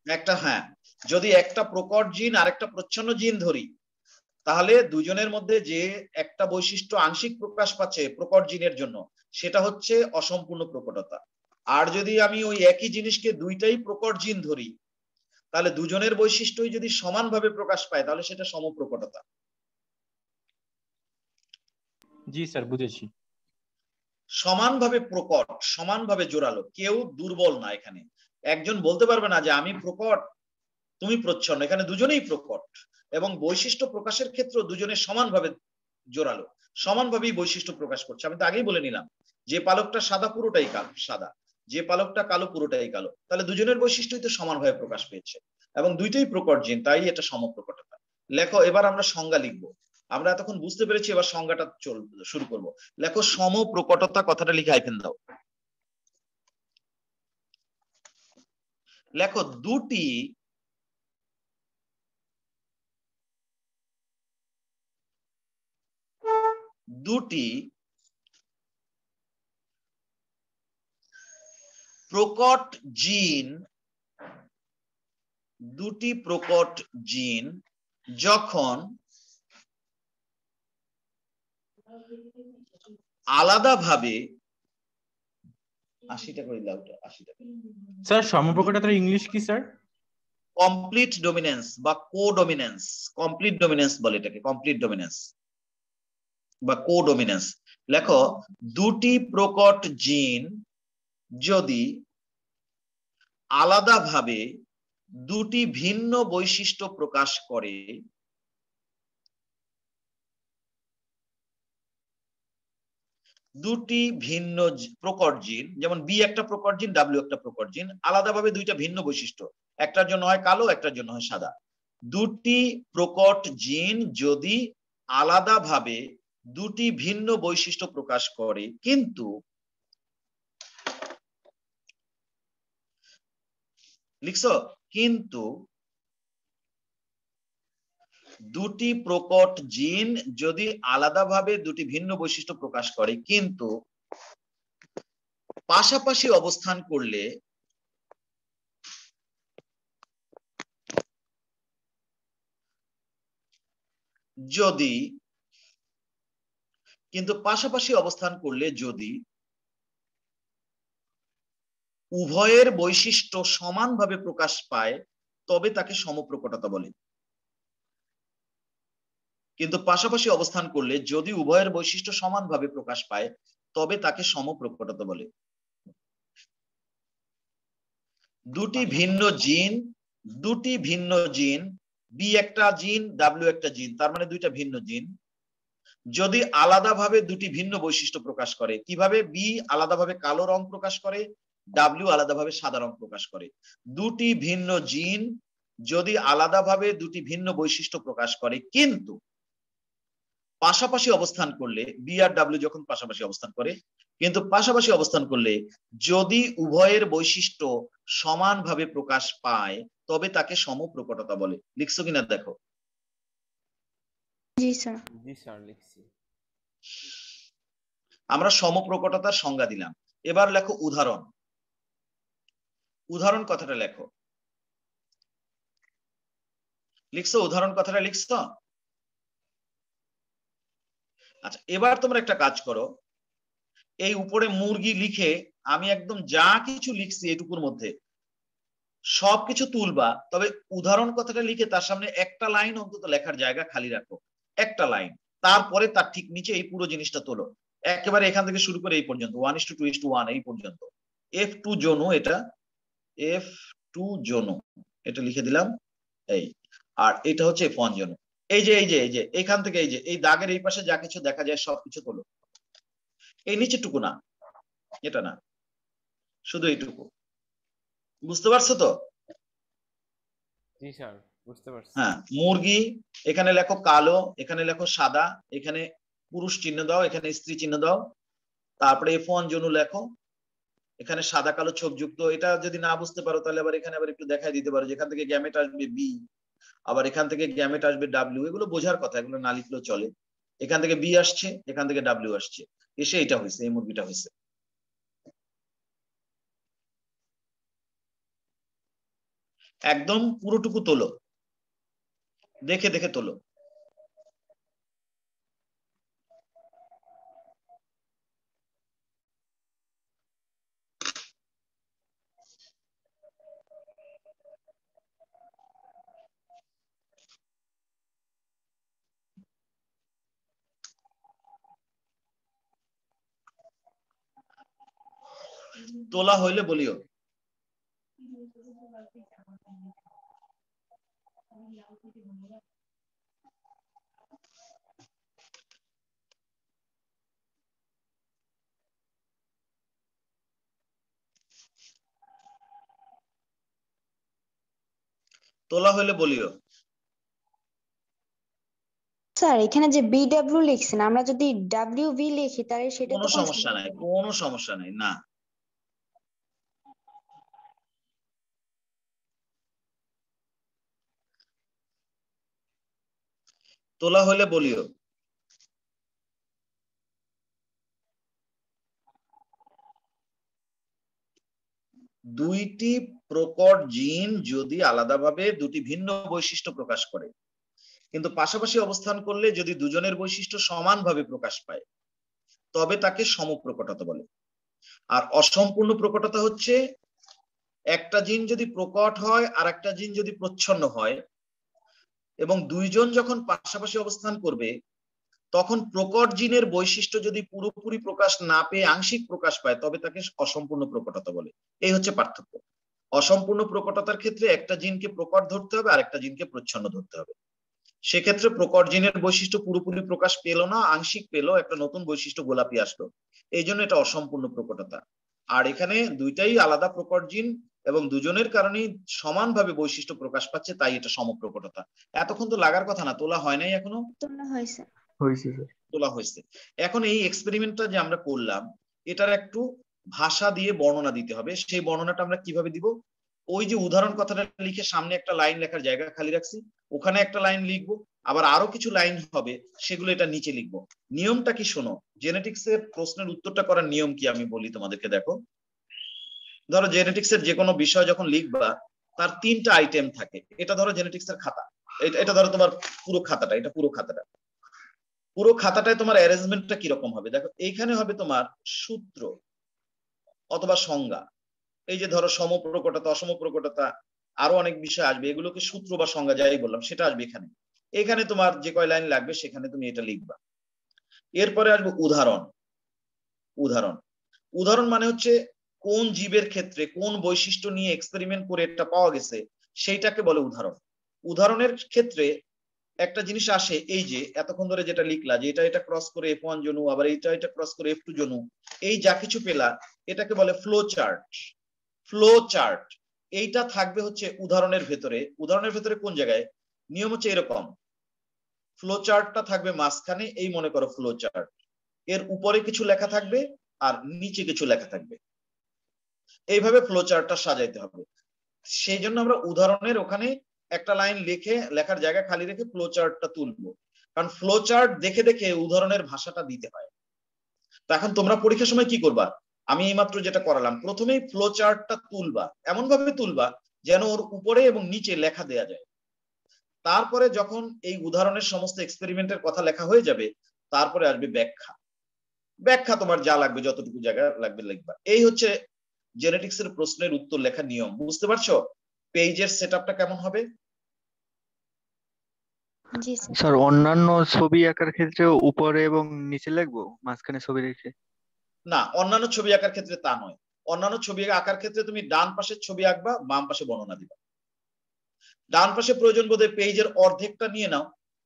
একটা, হ্যাঁ, যদি একটা প্রকট জিন আর একটা প্রচ্ছন্ন জিন ধরি, তাহলে দুজনের মধ্যে যে একটা বৈশিষ্ট্য আংশিক প্রকাশ পাচ্ছে প্রকট জিনের জন্য, সেটা হচ্ছে অসম্পূর্ণ প্রকটতা। আর যদি আমি ওই একই জিনিসকে দুইটাই প্রকট জিন ধরি, তাহলে দুজনের বৈশিষ্ট্যই যদি সমানভাবে প্রকাশ পায়, তাহলে সেটা সমপ্রকটতা। জি স্যার, বুঝেছি। সমানভাবে প্রকট, সমানভাবে জোরালো, কেউ দুর্বল না। এখানে একজন বলতে পারবে না যে আমি প্রকট তুমি প্রচ্ছন্ন, এখানে দুজনেই প্রকট, এবং বৈশিষ্ট্য প্রকাশের ক্ষেত্রে দুজনের সমানভাবে জোরালো, সমানভাবেই বৈশিষ্ট্য প্রকাশ করছে। আমি তো আগেই বলে নিলাম, যে পালকটা সাদা পুরোটাই সাদা, যে পালকটা কালো পুরোটাই কালো, তাহলে দুজনের বৈশিষ্ট্যই তো সমানভাবে প্রকাশ পেয়েছে, এবং দুইটাই প্রকট জিন, তাই এটা সমপ্রকটতা। লেখো, এবার আমরা সংজ্ঞা লিখবো। আমরা এতক্ষণ বুঝতে পেরেছি, এবার সংজ্ঞাটা শুরু করব। লেখো, সমপ্রকটতা কথাটা লিখে হাইফেন দাও। লেখো, দুটি প্রকট জিন, দুটি প্রকট জিন যখন আলাদাভাবে 80 করে দাও, 80 টাকা। স্যার সমপ্রকটতার ইংলিশ কি স্যার? কমপ্লিট ডমিনেন্স বা কোডমিনেন্স, কমপ্লিট ডমিনেন্স বলে এটাকে, কমপ্লিট ডমিনেন্স বা কোডমিনেন্স। লেখো, দুটি প্রকট জিন যদি আলাদাভাবে দুটি ভিন্ন বৈশিষ্ট্য প্রকাশ করে, দুটি ভিন্ন প্রকট জিন, যেমন বি একটা প্রকট জিন, ডাব্লিউ একটা প্রকট জিন, আলাদাভাবে দুইটা ভিন্ন বৈশিষ্ট্য, একটার জন্য হয় কালো একটার জন্য হয় সাদা। দুটি প্রকট জিন যদি আলাদাভাবে দুটি ভিন্ন বৈশিষ্ট্য প্রকাশ করে, কিন্তু লিখছো, কিন্তু দুটি প্রকট জিন যদি আলাদাভাবে দুটি ভিন্ন বৈশিষ্ট্য প্রকাশ করে, কিন্তু পাশাপাশি অবস্থান করলে যদি উভয়ের বৈশিষ্ট্য সমানভাবে প্রকাশ পায়, তবে তাকে সমপ্রকটতা বলে। কিন্তু পাশাপাশি অবস্থান করলে যদি উভয়ের বৈশিষ্ট্য সমানভাবে প্রকাশ পায় তবে তাকে সমপ্রকটতা বলে। দুটি ভিন্ন জিন বি একটা জিন ডাব্লিউ একটা জিন, তার মানে দুইটা ভিন্ন জিন যদি আলাদাভাবে দুটি ভিন্ন বৈশিষ্ট্য প্রকাশ করে, কিভাবে? বি আলাদাভাবে কালো রং প্রকাশ করে, ডাব্লিউ আলাদাভাবে সাদা রং প্রকাশ করে। দুটি ভিন্ন জিন যদি আলাদাভাবে দুটি ভিন্ন বৈশিষ্ট্য প্রকাশ করে কিন্তু পাশাপাশি অবস্থান করলে, বি আর ডাব্লিউ যখন পাশাপাশি অবস্থান করে, কিন্তু পাশাপাশি অবস্থান করলে যদি উভয়ের বৈশিষ্ট্য সমানভাবে প্রকাশ পায় তবে তাকে সমপ্রকটতা বলে। লিখছো কিনা দেখো। জি স্যার। জি স্যার লিখছি। আমরা সমপ্রকটতার সংজ্ঞা দিলাম। এবার লেখো উদাহরণ। উদাহরণ কথাটা লেখো। লিখছো? উদাহরণ কথাটা লিখছো? আচ্ছা, এবার তোমরা একটা কাজ করো, এই উপরে মুরগি লিখে আমি একদম যা কিছু লিখছি এটুকুর মধ্যে সবকিছু তুলবা, তবে উদাহরণ কথাটা লিখে তার সামনে একটা লাইন অন্তত লেখার জায়গা খালি রাখো, একটা লাইন। তারপরে তার ঠিক নিচে এই পুরো জিনিসটা তোলো, একেবারে এখান থেকে শুরু করে এই পর্যন্ত 1:2:1 এই পর্যন্ত। F2 জনু, এটা F2 জনু, এটা লিখে দিলাম এই। আর এটা হচ্ছে F1 জনু। এই যে এখান থেকে এই যে এই দাগের এই পাশে যা কিছু দেখা যায় সবকিছু তোলো। এই নিচেটুকু না, এটা না, শুধু এইটুকু। বুঝতে পারছো তো? জি স্যার বুঝতে পারছি। হ্যাঁ, মুরগি এখানে লেখো কালো, এখানে লেখো সাদা, এখানে পুরুষ চিহ্ন দাও, এখানে স্ত্রী চিহ্ন দাও, তারপরে F1 জনু লেখো, এখানে সাদা কালো ছোপ যুক্ত। এটা যদি না বুঝতে পারো তাহলে আবার এখানে আবার একটু দেখাই দিতে পারো, যেখান থেকে গ্যামেট আসবে বি, আবার এখান থেকে গ্যামেট আসবে ডাব্লিউ। এগুলো বোঝার কথা, এগুলো না লিখলেও চলে। এখান থেকে বি আসছে, এখান থেকে ডাব্লিউ আসছে, এসে এটা হয়েছে, এই মুরগিটা হয়েছে। একদম পুরোটুকু তোলো, দেখে দেখে তোলো। তোলা হইলে বলিও। তোলা হইলে বলিও। স্যার এখানে যে বিডব্লিউ লিখছেন, আমরা যদি ডাব্লিউ ভি লিখি তাহলে সেটা কোনো তো সমস্যা নাই, কোনো সমস্যা নাই, না। তোলা হইলে বলিও। দুইটি প্রকট জিন যদি আলাদাভাবে দুটি ভিন্ন বৈশিষ্ট্য প্রকাশ করে কিন্তু পাশাপাশি অবস্থান করলে যদি দুজনের বৈশিষ্ট্য সমানভাবে প্রকাশ পায় তবে তাকে সমপ্রকটতা বলে। আর অসম্পূর্ণ প্রকটতা হচ্ছে একটা জিন যদি প্রকট হয় আর একটা জিন যদি প্রচ্ছন্ন হয় এবং দুইজন যখন পাশাপাশি অবস্থান করবে তখন প্রকট জিনের বৈশিষ্ট্য যদি পুরোপুরি প্রকাশ না পেয়ে আংশিক প্রকাশ পায় তবে তাকে অসম্পূর্ণ প্রকটতা বলে। এই হচ্ছে পার্থক্য। অসম্পূর্ণ প্রকটতার ক্ষেত্রে একটা জিনকে প্রকট ধরতে হবে আর একটা জিনকে প্রচ্ছন্ন ধরতে হবে। সেক্ষেত্রে প্রকট জিনের বৈশিষ্ট্য পুরোপুরি প্রকাশ পেল না, আংশিক পেল, একটা নতুন বৈশিষ্ট্য গোলাপি আসলো, এই জন্য এটা অসম্পূর্ণ প্রকটতা। আর এখানে দুইটাই আলাদা প্রকট জিন এবং দুজনের কারণেই সমানভাবে বৈশিষ্ট্য প্রকাশ পাচ্ছে, তাই এটা সমপ্রকটতা। এতক্ষণ তো লাগার কথা না, তোলা হয় নাই এখনো? তোলা হয়েছে। তোলা হয়েছে। এখন এই এক্সপেরিমেন্টটা যে আমরা করলাম এটার একটু ভাষা দিয়ে বর্ণনা দিতে হবে। সেই বর্ণনাটা আমরা কিভাবে দিব? ওই যে উদাহরণ কথাটা লিখে সামনে একটা লাইন লেখার জায়গা খালি রাখছি, ওখানে একটা লাইন লিখবো, আবার আরো কিছু লাইন হবে সেগুলো এটা নিচে লিখবো। নিয়মটা কি শোনো, জেনেটিক্স এর প্রশ্নের উত্তরটা করার নিয়ম কি আমি বলি তোমাদেরকে। দেখো, ধরো জেনেটিক্স এর যে কোনো বিষয় যখন লিখবা তার 3টা আইটেম থাকে। এটা ধরো জেনেটিক্স এর খাতা, এটা ধরো তোমার পুরো খাতাটা, এটা পুরো খাতাটা, পুরো খাতাটায় তোমার অ্যারেঞ্জমেন্টটা কিরকম হবে দেখো। এইখানে হবে তোমার সূত্র অথবা সংজ্ঞা। এই যে ধরো সমপ্রকটতা, অসমপ্রকটতা, আরো অনেক বিষয় আসবে, এগুলোকে সূত্র বা সংজ্ঞা যাই বললাম সেটা আসবে এখানে। এখানে তোমার যে কয় লাইন লাগবে সেখানে তুমি এটা লিখবা। এরপরে আসবে উদাহরণ। উদাহরণ উদাহরণ মানে হচ্ছে কোন জীবের ক্ষেত্রে কোন বৈশিষ্ট্য নিয়ে এক্সপেরিমেন্ট করে এটা পাওয়া গেছে সেইটাকে বলে উদাহরণ। উদাহরণের ক্ষেত্রে একটা জিনিস আসে, এই যে এতক্ষণ ধরে যেটা লিখলা যে এটা ক্রস করে F1 জনু, আবার এটা ক্রস করে F2 জনু, এই যা কিছু পেলা এটাকে বলে ফ্লো চার্ট। ফ্লো চার্ট এইটা থাকবে হচ্ছে উদাহরণের ভেতরে। উদাহরণের ভেতরে কোন জায়গায় নিয়ম হচ্ছে এরকম, ফ্লো চার্টটা থাকবে মাঝখানে, এই মনে করো ফ্লো চার্ট, এর উপরে কিছু লেখা থাকবে আর নিচে কিছু লেখা থাকবে, এইভাবে ফ্লো চার্টটা সাজাইতে হবে। সেই জন্য আমরা উদাহরণের ওখানে একটা লাইন লিখে লেখার জায়গা খালি রেখে ফ্লো চার্টটা তুলবো, কারণ ফ্লো চার্ট দেখে দেখে উদাহরণের ভাষাটা দিতে হয়। তো এখন তোমরা পরীক্ষার সময় কি করবা, আমি এইমাত্র যেটা করালাম, প্রথমেই ফ্লো চার্টটা তুলবা, এমন ভাবে তুলবা যেন ওর উপরে এবং নিচে লেখা দেয়া যায়। তারপরে যখন এই উদাহরণের সমস্ত এক্সপেরিমেন্টের কথা লেখা হয়ে যাবে, তারপরে আসবে ব্যাখ্যা। ব্যাখ্যা তোমার যা লাগবে, যতটুকু জায়গা লাগবে লিখবা। এই হচ্ছে জেনেটিক্স এর প্রশ্নের উত্তর লেখার নিয়ম। বুঝতে পারছো পেজের সেটআপটা কেমন হবে? জি স্যার। স্যার অন্যান্য ছবি আঁকার ক্ষেত্রে উপরে এবং নিচে লিখবো, মাঝখানে ছবি রেখে? না, অন্যান্য ছবি আঁকার ক্ষেত্রে তা নয়। অন্যান্য ছবি আঁকার ক্ষেত্রে তুমি ডান পাশের ছবি আঁকবা, বাম পাশে বর্ণনা দিবা। ডান পাশে প্রয়োজন বোধে পেজের অর্ধেকটা নিয়ে নাও,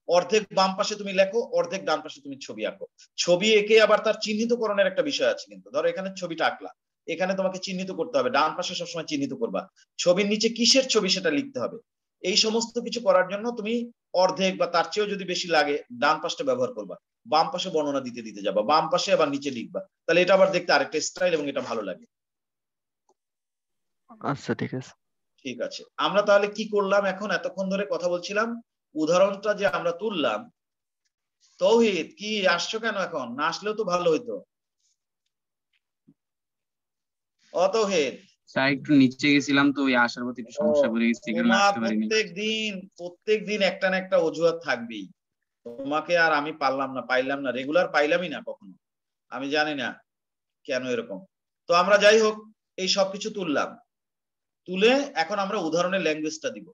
অর্ধেক বাম পাশে তুমি লেখো, অর্ধেক ডান পাশে তুমি ছবি আঁকো। ছবি এঁকে আবার তার চিহ্নিতকরণের একটা বিষয় আছে, কিন্তু ধরো এখানে ছবিটা আঁকলা, এখানে তোমাকে চিহ্নিত করতে হবে, ডান পাশে সবসময় চিহ্নিত করবা, ছবির নিচে কিসের ছবি সেটা লিখতে হবে। এই সমস্ত কিছু করার জন্য তুমি অর্ধেক বা তার চেয়েও যদি বেশি লাগে ডান পাশটা ব্যবহার করবা, বাম পাশে বর্ণনা দিতে দিতে যাবা, বাম পাশে আবার নিচে লিখবা, তাহলে এটা আবার দেখতে আরেকটা স্টাইল এবং এটা ভালো লাগে। আচ্ছা ঠিক আছে। ঠিক আছে, আমরা তাহলে কি করলাম, এখন এতক্ষণ ধরে কথা বলছিলাম, উদাহরণটা যে আমরা তুললাম। তৌহিদ কি আসছো কেন, এখন না আসলেও তো ভালো হইতো। তৌহিদ স্যার একটু নিচে গেছিলাম তো, ওই আসার পথে একটু সমস্যা পড়ে গেছে, এই কারণে তোমার আসতে পারিনি। প্রত্যেক দিন একটা না একটা অজুহাত থাকবেই, তোমাকে আর আমি পাইলাম না, রেগুলার পাইলামই না কখনো, আমি জানি না কেন এরকম। তো আমরা যাই হোক এই সবকিছু তুললাম, তুলে এখন আমরা উদাহরণের ল্যাঙ্গুয়েজটা দিব।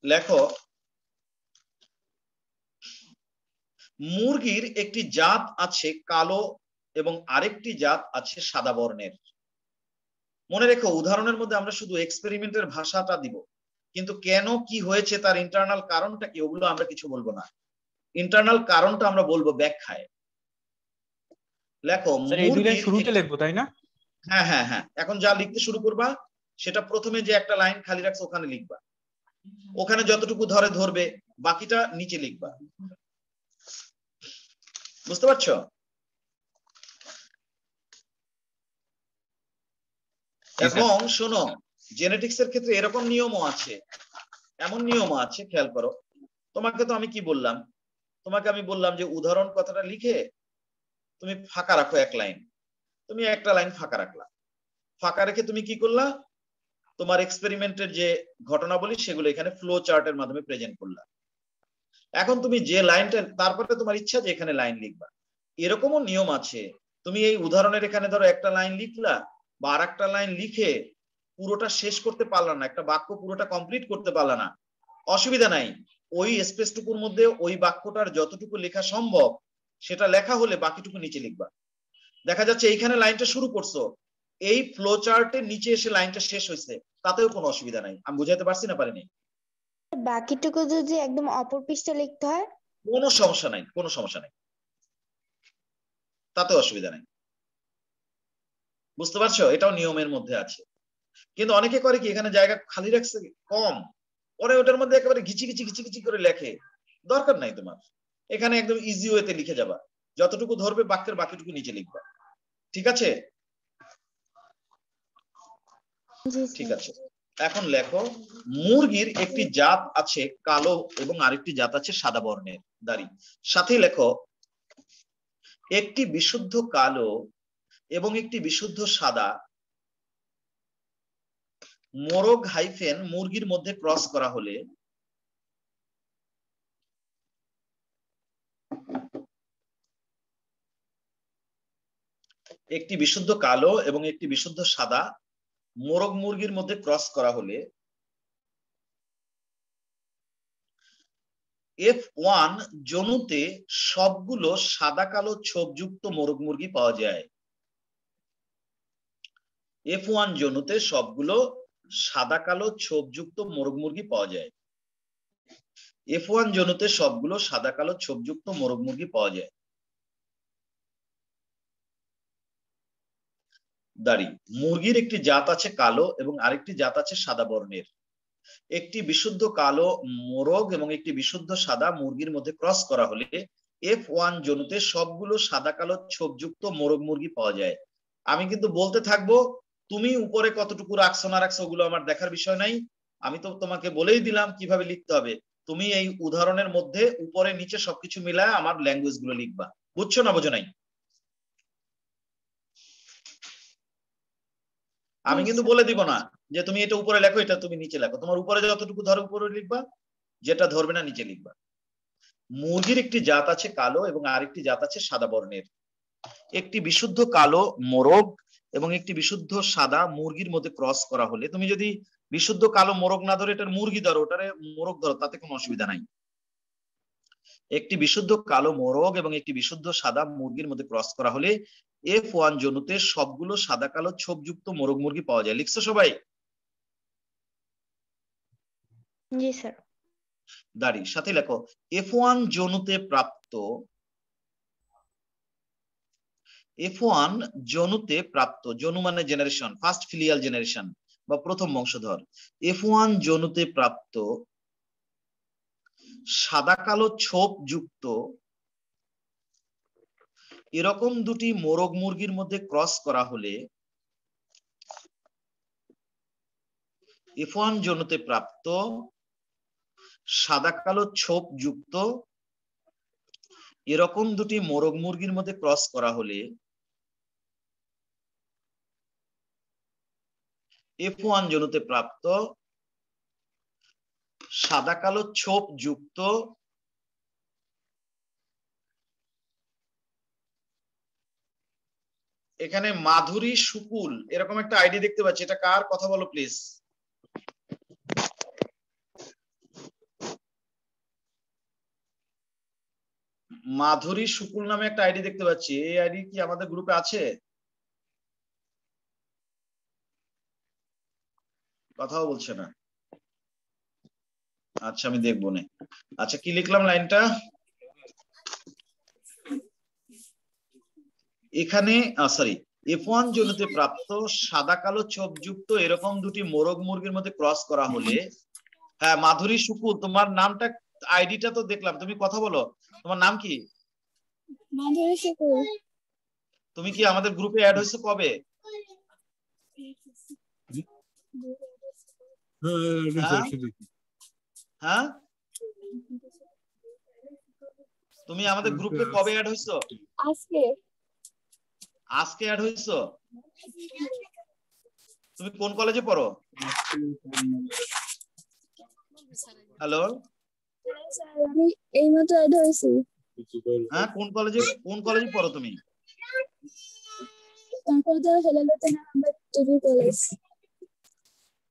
লেখো, মুরগির একটি জাত আছে কালো এবং আরেকটি জাত আছে সাদা বর্ণের। মনে রেখো উদাহরণের মধ্যে আমরা শুধু এক্সপেরিমেন্টের ভাষাটা দিব, কিন্তু কেন কি হয়েছে তার ইন্টারনাল কারণটা কি ওগুলো আমরা কিছু বলবো না, ইন্টারনাল কারণটা আমরা বলবো ব্যাখ্যায়। লেখো স্যার এই দুই লাইন মুরগির শুরুতে লিখবো তাই না? হ্যাঁ হ্যাঁ হ্যাঁ, এখন যা লিখতে শুরু করবা সেটা প্রথমে যে একটা লাইন খালি রাখছো ওখানে লিখবা, ওখানে যতটুকু ধরবে বাকিটা নিচে লিখবা। বুঝতে পারছো? এবং শোনো, জেনেটিক্স এর ক্ষেত্রে এরকম নিয়মও আছে, এমন নিয়মও আছে, খেয়াল করো। তোমাকে তো আমি কি বললাম, তোমাকে আমি বললাম যে উদাহরণ কথাটা লিখে তুমি ফাঁকা রাখো এক লাইন, তুমি একটা লাইন ফাঁকা রাখলা, ফাঁকা রেখে তুমি কি করলা, তোমার এক্সপেরিমেন্টের যে ঘটনাবলী সেগুলো এখানে ফ্লো চার্টের মাধ্যমে প্রেজেন্ট করলা। এখন তুমি যে লাইনটা, তারপরে তোমার ইচ্ছা যে এখানে লাইন লিখবা, এরকমও নিয়ম আছে। তুমি এই উদাহরণের এখানে ধরো একটা লাইন লিখলা বা আর একটা লাইন লিখে পুরোটা শেষ করতে পারলা না, একটা বাক্য পুরোটা কমপ্লিট করতে পারলা না, অসুবিধা নাই, ওই স্পেসটুকুর মধ্যে ওই বাক্যটার যতটুকু লেখা সম্ভব সেটা লেখা হলে বাকিটুকু নিচে লিখবা। দেখা যাচ্ছে এইখানে লাইনটা শুরু করছো, এই ফ্লো চার্টের নিচে এসে লাইনটা শেষ হয়েছে, তাতেও কোনো অসুবিধা নাই। আমি বুঝাতে পারছি না পারিনি? বাকিটুকু যদি একদম অপর পৃষ্ঠা লিখতে হয়? কোনো সমস্যা নাই, কোনো সমস্যা নাই, তাতেও অসুবিধা নাই। বুঝতে পারছো? এটাও নিয়মের মধ্যে আছে। কিন্তু অনেকে করে কি, এখানে জায়গা খালি রাখছে কম, পরে ওটার মধ্যে একেবারে ঘিচি ঘিচি ঘিচি ঘিচি করে লেখে। দরকার নাই তোমার, এখানে একদম ইজি ওয়েতে লিখে যাবা, যতটুকু ধরবে বাক্যের বাকিটুকু নিচে লিখবা। ঠিক আছে? ঠিক আছে, এখন লেখো, মুরগির একটি জাত আছে কালো এবং আরেকটি জাত আছে সাদা বর্ণের। দাঁড়ি সাথে লেখো, একটি বিশুদ্ধ কালো এবং একটি বিশুদ্ধ সাদা মোরগ হাইফেন মুরগির মধ্যে ক্রস করা হলে একটি বিশুদ্ধ কালো এবং একটি বিশুদ্ধ সাদা মোরগ মুরগির মধ্যে ক্রস করা হলে F1 জনুতে সবগুলো সাদা কালো ছোপযুক্ত মোরগ মুরগি পাওয়া যায়। F1 জনুতে সবগুলো সাদা কালো ছোপযুক্ত মোরগ মুরগি পাওয়া যায়। F1 জনুতে সবগুলো সাদা কালো ছোপযুক্ত মোরগ মুরগি পাওয়া যায়। দাঁড়ি, মুরগির একটি জাত আছে কালো এবং আরেকটি জাত আছে সাদা বর্ণের। একটি বিশুদ্ধ কালো মোরগ এবং একটি বিশুদ্ধ সাদা মুরগির মধ্যে ক্রস করা হলে F1 জনুতে সবগুলো সাদা কালো ছোপযুক্ত মোরগ মুরগি পাওয়া যায়। আমি কিন্তু বলতে থাকবো, তুমি উপরে কতটুকু রাখছো না রাখছো ওগুলো আমার দেখার বিষয় নাই। আমি তো তোমাকে বলেই দিলাম কিভাবে লিখতে হবে। তুমি এই উদাহরণের মধ্যে উপরে নিচে সবকিছু মিলায় আমার ল্যাঙ্গুয়েজ গুলো লিখবা। বুঝছো না বোঝো নাই? আমি কিন্তু বলে দিব না যে তুমি এটা উপরে লেখো এটা তুমি নিচে লেখো। তোমার উপরে যতটুকু ধরো উপরে লিখবা, যেটা ধরবে না নিচে লিখবা। মুরগির একটি জাত আছে কালো এবং আরেকটি জাত আছে সাদা বর্ণের। একটি বিশুদ্ধ কালো মোরগ এবং একটি বিশুদ্ধ সাদা মুরগির মধ্যে ক্রস করা হলে, তুমি যদি বিশুদ্ধ কালো মোরগ না ধরো এটার মুরগি ধরো, ওটারে মোরগ ধরো, তাতে কোনো অসুবিধা নাই। একটি বিশুদ্ধ কালো মোরগ এবং একটি বিশুদ্ধ সাদা মুরগির মধ্যে ক্রস করা হলে F1 জনুতে সবগুলো সাদা কালো ছোপযুক্ত মোরগ মুরগি পাওয়া যায়। লিখছো সবাই? জি স্যার। দাঁড়ি, সাথে লেখো F1 জনুতে প্রাপ্ত, F1 জনুতে প্রাপ্ত, জনু মানে জেনারেশন, ফার্স্ট ফিলিয়াল জেনারেশন বা প্রথম বংশধর। F1 জনুতে প্রাপ্ত সাদা কালো ছোপ যুক্ত এরকম দুটি মোরগ মুরগির মধ্যে ক্রস করা হলে F1 জনুতে প্রাপ্ত সাদা কালো ছোপ যুক্ত এরকম দুটি মোরগ মুরগির মধ্যে ক্রস করা হলে F1 জনুতে প্রাপ্ত সাদা কালো ছোপ যুক্ত এখানে মাধুরী শুকুল এরকম একটা আইডি দেখতে পাচ্ছি, এটা কার? কথা বলো প্লিজ। মাধুরী শুকুল নামে একটা আইডি দেখতে পাচ্ছি, এই আইডি কি আমাদের গ্রুপে আছে? কথাও বলছে না। আচ্ছা আমি দেখবো না। আচ্ছা কি লিখলাম লাইনটা? এখানে সরি, F1 জনুতে প্রাপ্ত সাদা কালো ছোপযুক্ত এরকম দুটি মোরগ মুরগির মধ্যে ক্রস করা হলে, হ্যাঁ মাধুরী শুকুল তোমার নামটা, আইডিটা তো দেখলাম, তুমি কথা বলো, তোমার নাম কি? মাধুরী শুকুল। তুমি কি আমাদের গ্রুপে অ্যাড হয়েছো কবে? হ্যাঁ তুমি আমাদের গ্রুপে কবে অ্যাড হয়েছো? আজকে। আজকে অ্যাড হয়েছো? তুমি কোন কলেজে পড়ো? হ্যালো, আমি এইমাত্র অ্যাড হয়েছি। হ্যাঁ কোন কলেজে পড়ো তুমি?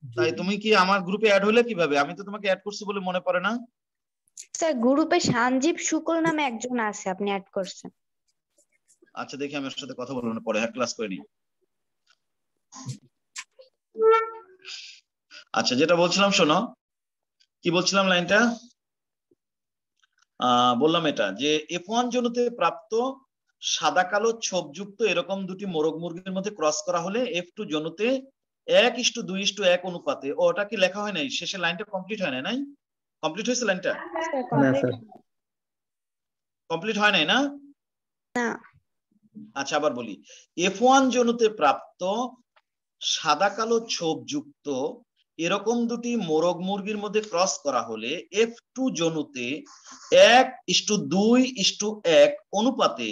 তাই তুমি কি আমার গ্রুপে অ্যাড হলে কিভাবে? আমি তো তোমাকে অ্যাড করছি বলে মনে পড়ে না। স্যার গ্রুপে সঞ্জীব শুকল নামে একজন আছে, আপনি অ্যাড করছেন। আচ্ছা দেখি আমি ওর সাথে কথা বলবো না, পরে হ্যাঁ ক্লাস করে নি। আচ্ছা যেটা বলছিলাম শোনো, কি বলছিলাম লাইনটা? বললাম এটা যে F1 জনুতে প্রাপ্ত সাদা কালো ছোপযুক্ত এরকম দুটি মোরগ মুরগির মধ্যে ক্রস করা হলে F2 জনুতে 1:2:1 অনুপাতে, ওটা কি লেখা হয় নাই? শেষে লাইনটা কমপ্লিট হয় নাই? কমপ্লিট হয়েছে লাইনটা? কমপ্লিট হয় নাই না? আচ্ছা আবার বলি, F1 জনুতে প্রাপ্ত সাদা কালো ছোপযুক্ত এরকম দুটি মোরগ মুরগির মধ্যে ক্রস করা হলে F2 জনুতে 1:2:1 অনুপাতে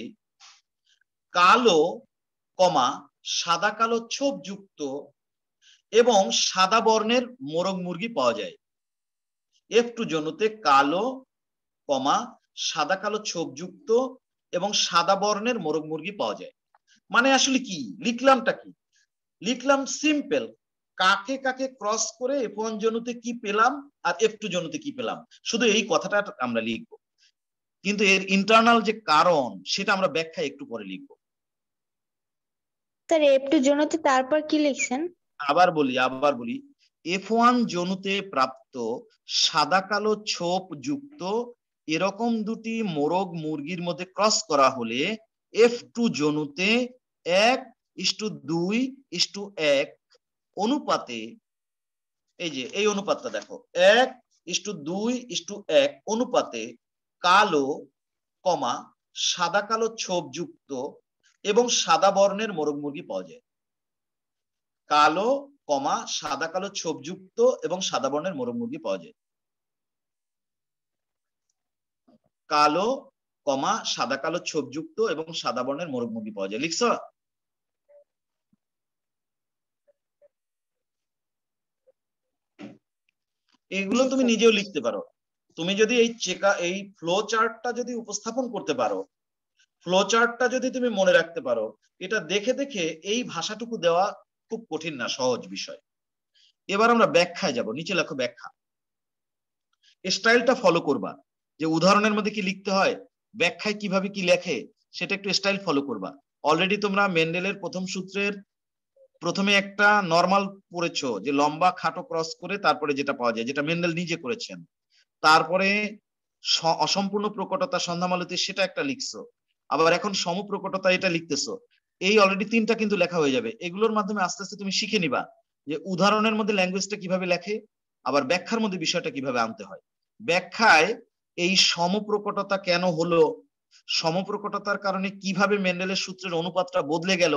কালো কমা সাদা কালো ছোপযুক্ত এবং সাদা বর্ণের মোরগ মুরগি পাওয়া যায়। F2 জনুতে কালো কমা সাদা কালো ছোপযুক্ত এবং সাদা বর্ণের মোরগ মুরগি পাওয়া যায়। মানে আসলে কি লিখলামটা? কি লিখলাম? সিম্পল, কাকে কাকে ক্রস করে F1 জনুতে কি পেলাম আর F2 জনুতে কি পেলাম, শুধু এই কথাটা আমরা লিখবো, কিন্তু এর ইন্টারনাল যে কারণ সেটা আমরা ব্যাখ্যা একটু পরে লিখবো। স্যার F2 জনতে তারপর কি লিখছেন? আবার বলি F1 জনুতে প্রাপ্ত সাদা কালো ছোপ যুক্ত এরকম দুটি মোরগ মুরগির মধ্যে ক্রস করা হলে F2 জনুতে 1:2:1 অনুপাতে, এই যে এই অনুপাতটা দেখো, 1:2:1 অনুপাতে কালো কমা সাদা কালো ছোপ যুক্ত এবং সাদা বর্ণের মোরগ মুরগি পাওয়া যায়। কালো কমা সাদা কালো ছোপ যুক্ত এবং সাদা বর্ণের মোরগ মুরগি পাওয়া যায়। কালো কমা সাদা কালো ছোপ যুক্ত এবং সাদা বর্ণের মোরগ মুরগি পাওয়া যায়। লিখছ? এগুলো তুমি নিজেও লিখতে পারো। তুমি যদি এই ফ্লো চার্টটা যদি উপস্থাপন করতে পারো, ফ্লো চার্টটা যদি তুমি মনে রাখতে পারো, এটা দেখে দেখে এই ভাষাটুকু দেওয়া খুব কঠিন না, সহজ বিষয়। এবার আমরা ব্যাখ্যায় যাব। নিচে লেখো ব্যাখ্যা। স্টাইলটা ফলো করবা, যে উদাহরণের মধ্যে কি লিখতে হয়, ব্যাখ্যায় কিভাবে কি লেখে সেটা একটু স্টাইল ফলো করবা। অলরেডি তোমরা মেন্ডেলের প্রথম সূত্রের প্রথমে একটা নরমাল পড়েছো, যে লম্বা খাটো ক্রস করে তারপরে যেটা পাওয়া যায়, যেটা মেন্ডেল নিজে করেছেন। তারপরে অসম্পূর্ণ প্রকটতা সন্ধামালতি সেটা একটা লিখছো, আবার এখন সমপ্রকটতা এটা লিখতেছো। এই অলরেডি 3টা কিন্তু লেখা হয়ে যাবে। এগুলোর মাধ্যমে আস্তে আস্তে তুমি শিখে নিবা যে উদাহরণের মধ্যে ল্যাঙ্গুয়েজটা কিভাবে লেখে, আবার ব্যাখ্যার মধ্যে বিষয়টা কিভাবে আনতে হয়। ব্যাখ্যায় এই সমপ্রকটতা কেন হলো, সমপ্রকটতার কারণে কিভাবে মেন্ডেলের সূত্রের অনুপাতটা বদলে গেল,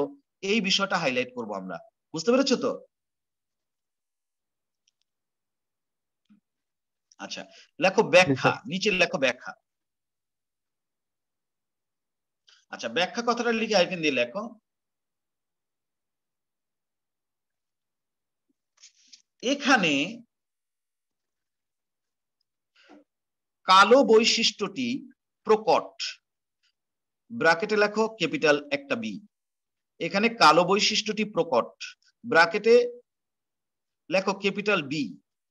এই বিষয়টা হাইলাইট করব আমরা। বুঝতে পেরেছো তো? আচ্ছা, লেখো ব্যাখ্যা। নিচে লেখো ব্যাখ্যা। আচ্ছা, ব্যাখ্যা কথাটা লিখে আইফেন দিয়ে লেখো। এখানে কালো বৈশিষ্ট্যটি প্রকট, ব্র্যাকেটে লেখো ক্যাপিটাল একটা বি। এখানে কালো বৈশিষ্ট্যটি প্রকট, ব্র্যাকেটে লেখো ক্যাপিটাল বি,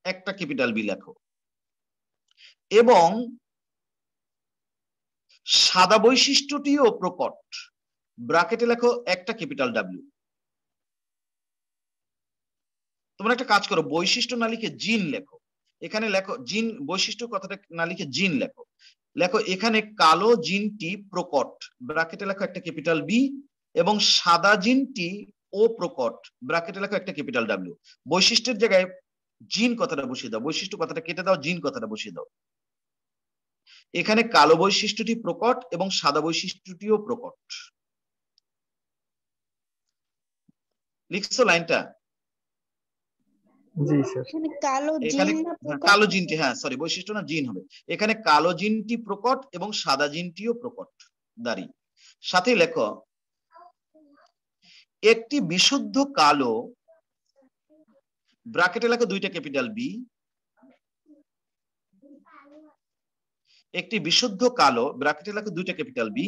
একটা ক্যাপিটাল বি লেখো। এবং সাদা বৈশিষ্ট্যটিও প্রকট, ব্র্যাকেটে লেখো একটা ক্যাপিটাল ডাব্লিউ। তোমরা একটা কাজ করো, বৈশিষ্ট্য না লিখে জিন লেখো। এখানে লেখো জিন, বৈশিষ্ট্য কথাটা না লিখে জিন লেখো। লেখো এখানে কালো জিনটি প্রকট, ব্র্যাকেটে লেখো একটা ক্যাপিটাল বি, এবং সাদা জিনটি ও প্রকট, ব্র্যাকেটে লেখো একটা ক্যাপিটাল ডাব্লিউ। বৈশিষ্ট্যের জায়গায় জিন কথাটা বসিয়ে দাও, বৈশিষ্ট্য কথাটা কেটে দাও, জিন কথাটা বসিয়ে দাও। এখানে কালো বৈশিষ্ট্যটি প্রকট এবং সাদা বৈশিষ্ট্যটিও প্রকট। লিখছো লাইনটা? জি স্যার। এখানে কালো জিনটি, হ্যাঁ সরি, বৈশিষ্ট্য না জিন হবে। এখানে কালো জিনটি প্রকট এবং সাদা জিনটিও প্রকট। দাঁড়ি সাথে লেখো একটি বিশুদ্ধ কালো, ব্র্যাকেটে লেখো দুইটা ক্যাপিটাল বি, একটি বিশুদ্ধ কালো, ব্র্যাকেটে লেখো দুইটা ক্যাপিটাল বি,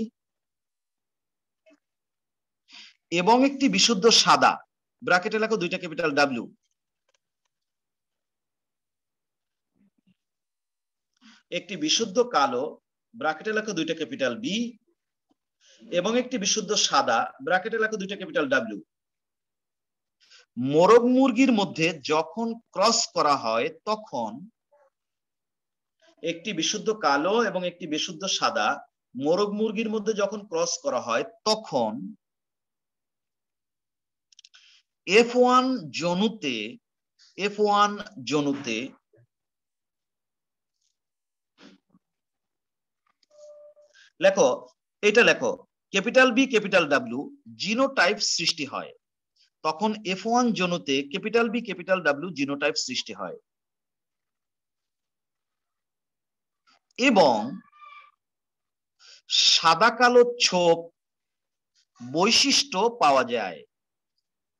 এবং একটি বিশুদ্ধ সাদা, ব্র্যাকেটে লেখো দুইটা ক্যাপিটাল ডাব্লিউ। একটি বিশুদ্ধ কালো, ব্র্যাকেটে লেখো দুইটা ক্যাপিটাল বি, এবং একটি বিশুদ্ধ সাদা, ব্র্যাকেটে লেখো দুইটা ক্যাপিটাল ডাব্লিউ। মোরগ মুরগির মধ্যে যখন ক্রস করা হয় তখন একটি বিশুদ্ধ কালো এবং একটি বিশুদ্ধ সাদা মোরগ মুরগির মধ্যে যখন ক্রস করা হয় তখন F1 জনুতে লেখো, এটা লেখো capital B capital W genotype সৃষ্টি হয়। তখন F1 জনুতে capital B capital W genotype সৃষ্টি হয় এবং সাদা কালো ছোপ বৈশিষ্ট্য পাওয়া যায়,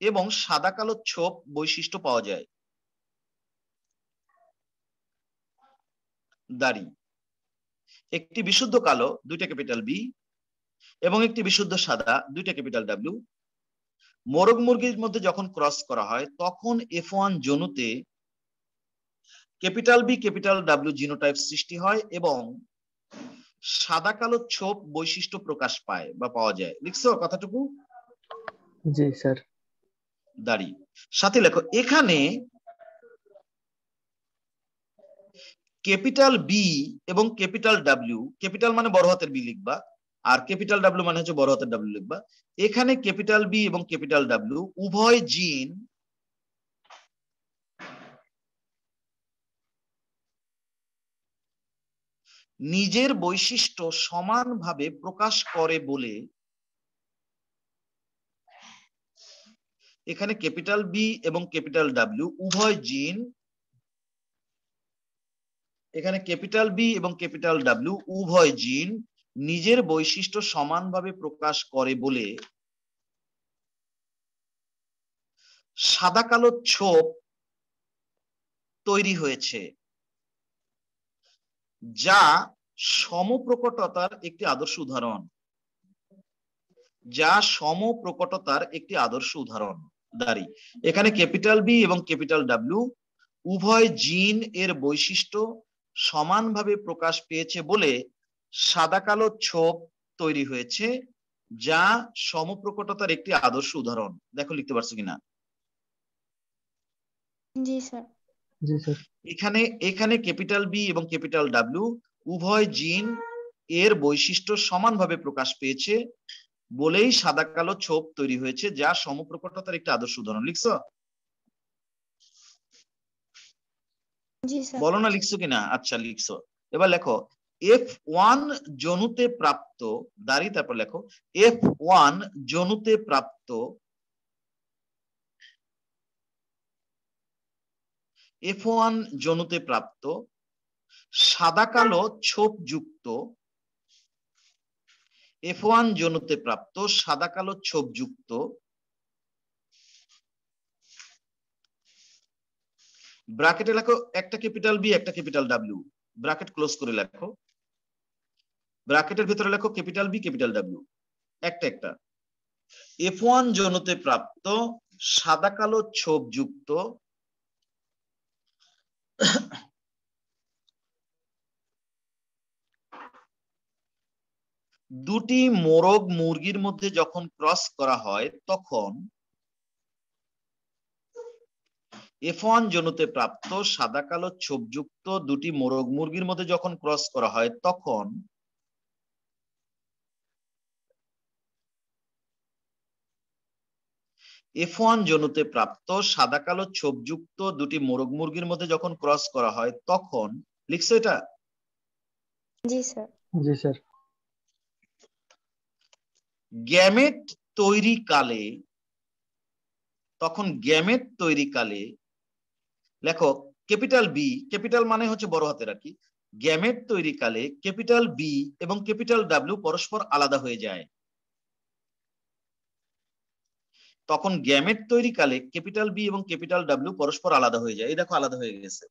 এবং সাদা কালো ছোপ বৈশিষ্ট্য পাওয়া যায়। দাড়ি একটি বিশুদ্ধ কালো, দুইটা ক্যাপিটাল বি, এবং একটি বিশুদ্ধ সাদা, দুইটা ক্যাপিটাল ডাব্লিউ। মোরগ মুরগির মধ্যে যখন ক্রস করা হয় তখন F1 জনুতে capital B capital W genotype সৃষ্টি হয় এবং সাদা কালো ছোপ বৈশিষ্ট্য প্রকাশ পায় বা পাওয়া যায়। লিখছো কথাটুকু? জি স্যার। দাঁড়ি সাথে লেখো এখানে ক্যাপিটাল বি এবং ক্যাপিটাল ডাব্লিউ, ক্যাপিটাল মানে বড় হাতের বি লিখবা আর ক্যাপিটাল ডাব্লিউ মানে হচ্ছে বড় হাতের ডাব্লিউ লিখবা। এখানে ক্যাপিটাল বি এবং ক্যাপিটাল ডাব্লিউ উভয় জিন নিজের বৈশিষ্ট্য সমানভাবে প্রকাশ করে বলে এখানে ক্যাপিটাল বি এবং ক্যাপিটাল ডাব্লিউ উভয় জিন, এখানে ক্যাপিটাল বি এবং ক্যাপিটাল ডাব্লিউ উভয় জিন নিজের বৈশিষ্ট্য সমানভাবে প্রকাশ করে বলে সাদা কালো ছোপ তৈরি হয়েছে, যা সমপ্রকটতার একটি আদর্শ উদাহরণ, যা সমপ্রকটতার একটি আদর্শ উদাহরণ। দাঁড়ি এখানে ক্যাপিটাল বি এবং ক্যাপিটাল ডাব্লিউ উভয় জিন এর বৈশিষ্ট্য সমানভাবে প্রকাশ পেয়েছে বলে সাদা কালো ছোপ তৈরি হয়েছে, যা সমপ্রকটতার একটি আদর্শ উদাহরণ। দেখো লিখতে পারছো কিনা? জি স্যার। জি স্যার। এখানে ক্যাপিটাল বি এবং ক্যাপিটাল ডাব্লিউ উভয় জিন এর বৈশিষ্ট্য সমানভাবে প্রকাশ পেয়েছে বলেই সাদা কালো ছোপ তৈরি হয়েছে, যা সমপ্রকটতার একটি আদর্শ উদাহরণ। লিখছো? জি স্যার। বলো না লিখছো কিনা? আচ্ছা লিখছো। এবার লেখো F1 জনুতে প্রাপ্ত, দাঁড়ি তারপর লেখো F1 জনুতে প্রাপ্ত F1 জনুতে প্রাপ্ত সাদা কালো ছোপ যুক্ত F1 জনুতে প্রাপ্ত সাদা কালো ছোপ যুক্ত ব্র্যাকেটে লেখো একটা ক্যাপিটাল বি একটা ক্যাপিটাল ডাব্লিউ, ব্র্যাকেট ক্লোজ করে লেখো, ব্র্যাকেটের ভিতরে লেখো ক্যাপিটাল বি ক্যাপিটাল ডাব্লিউ একটা একটা। F1 জনুতে প্রাপ্ত সাদা কালো ছোপ যুক্ত দুটি মোরগ মুরগির মধ্যে যখন ক্রস করা হয় তখন F1 জনুতে প্রাপ্ত সাদা কালো ছোপযুক্ত দুটি মোরগ মুরগির মধ্যে যখন ক্রস করা হয় তখন F1 জনুতে প্রাপ্ত সাদা কালো ছোপযুক্ত দুটি মোরগ মুরগির মধ্যে যখন ক্রস করা হয় তখন, লিখছো এটা? জি স্যার। জি স্যার। গ্যামেট তৈরি কালে, তখন গ্যামেট তৈরি কালে লেখো ক্যাপিটাল বি, ক্যাপিটাল মানে হচ্ছে বড় হাতের আর কি, গ্যামেট তৈরি কালে ক্যাপিটাল বি এবং ক্যাপিটাল ডাব্লিউ পরস্পর আলাদা হয়ে যায়। তখন গ্যামেট তৈরি কালে ক্যাপিটাল বি এবং ক্যাপিটাল ডাব্লিউ পরস্পর আলাদা হয়ে যায়। এই দেখো আলাদা হয়ে গেছে।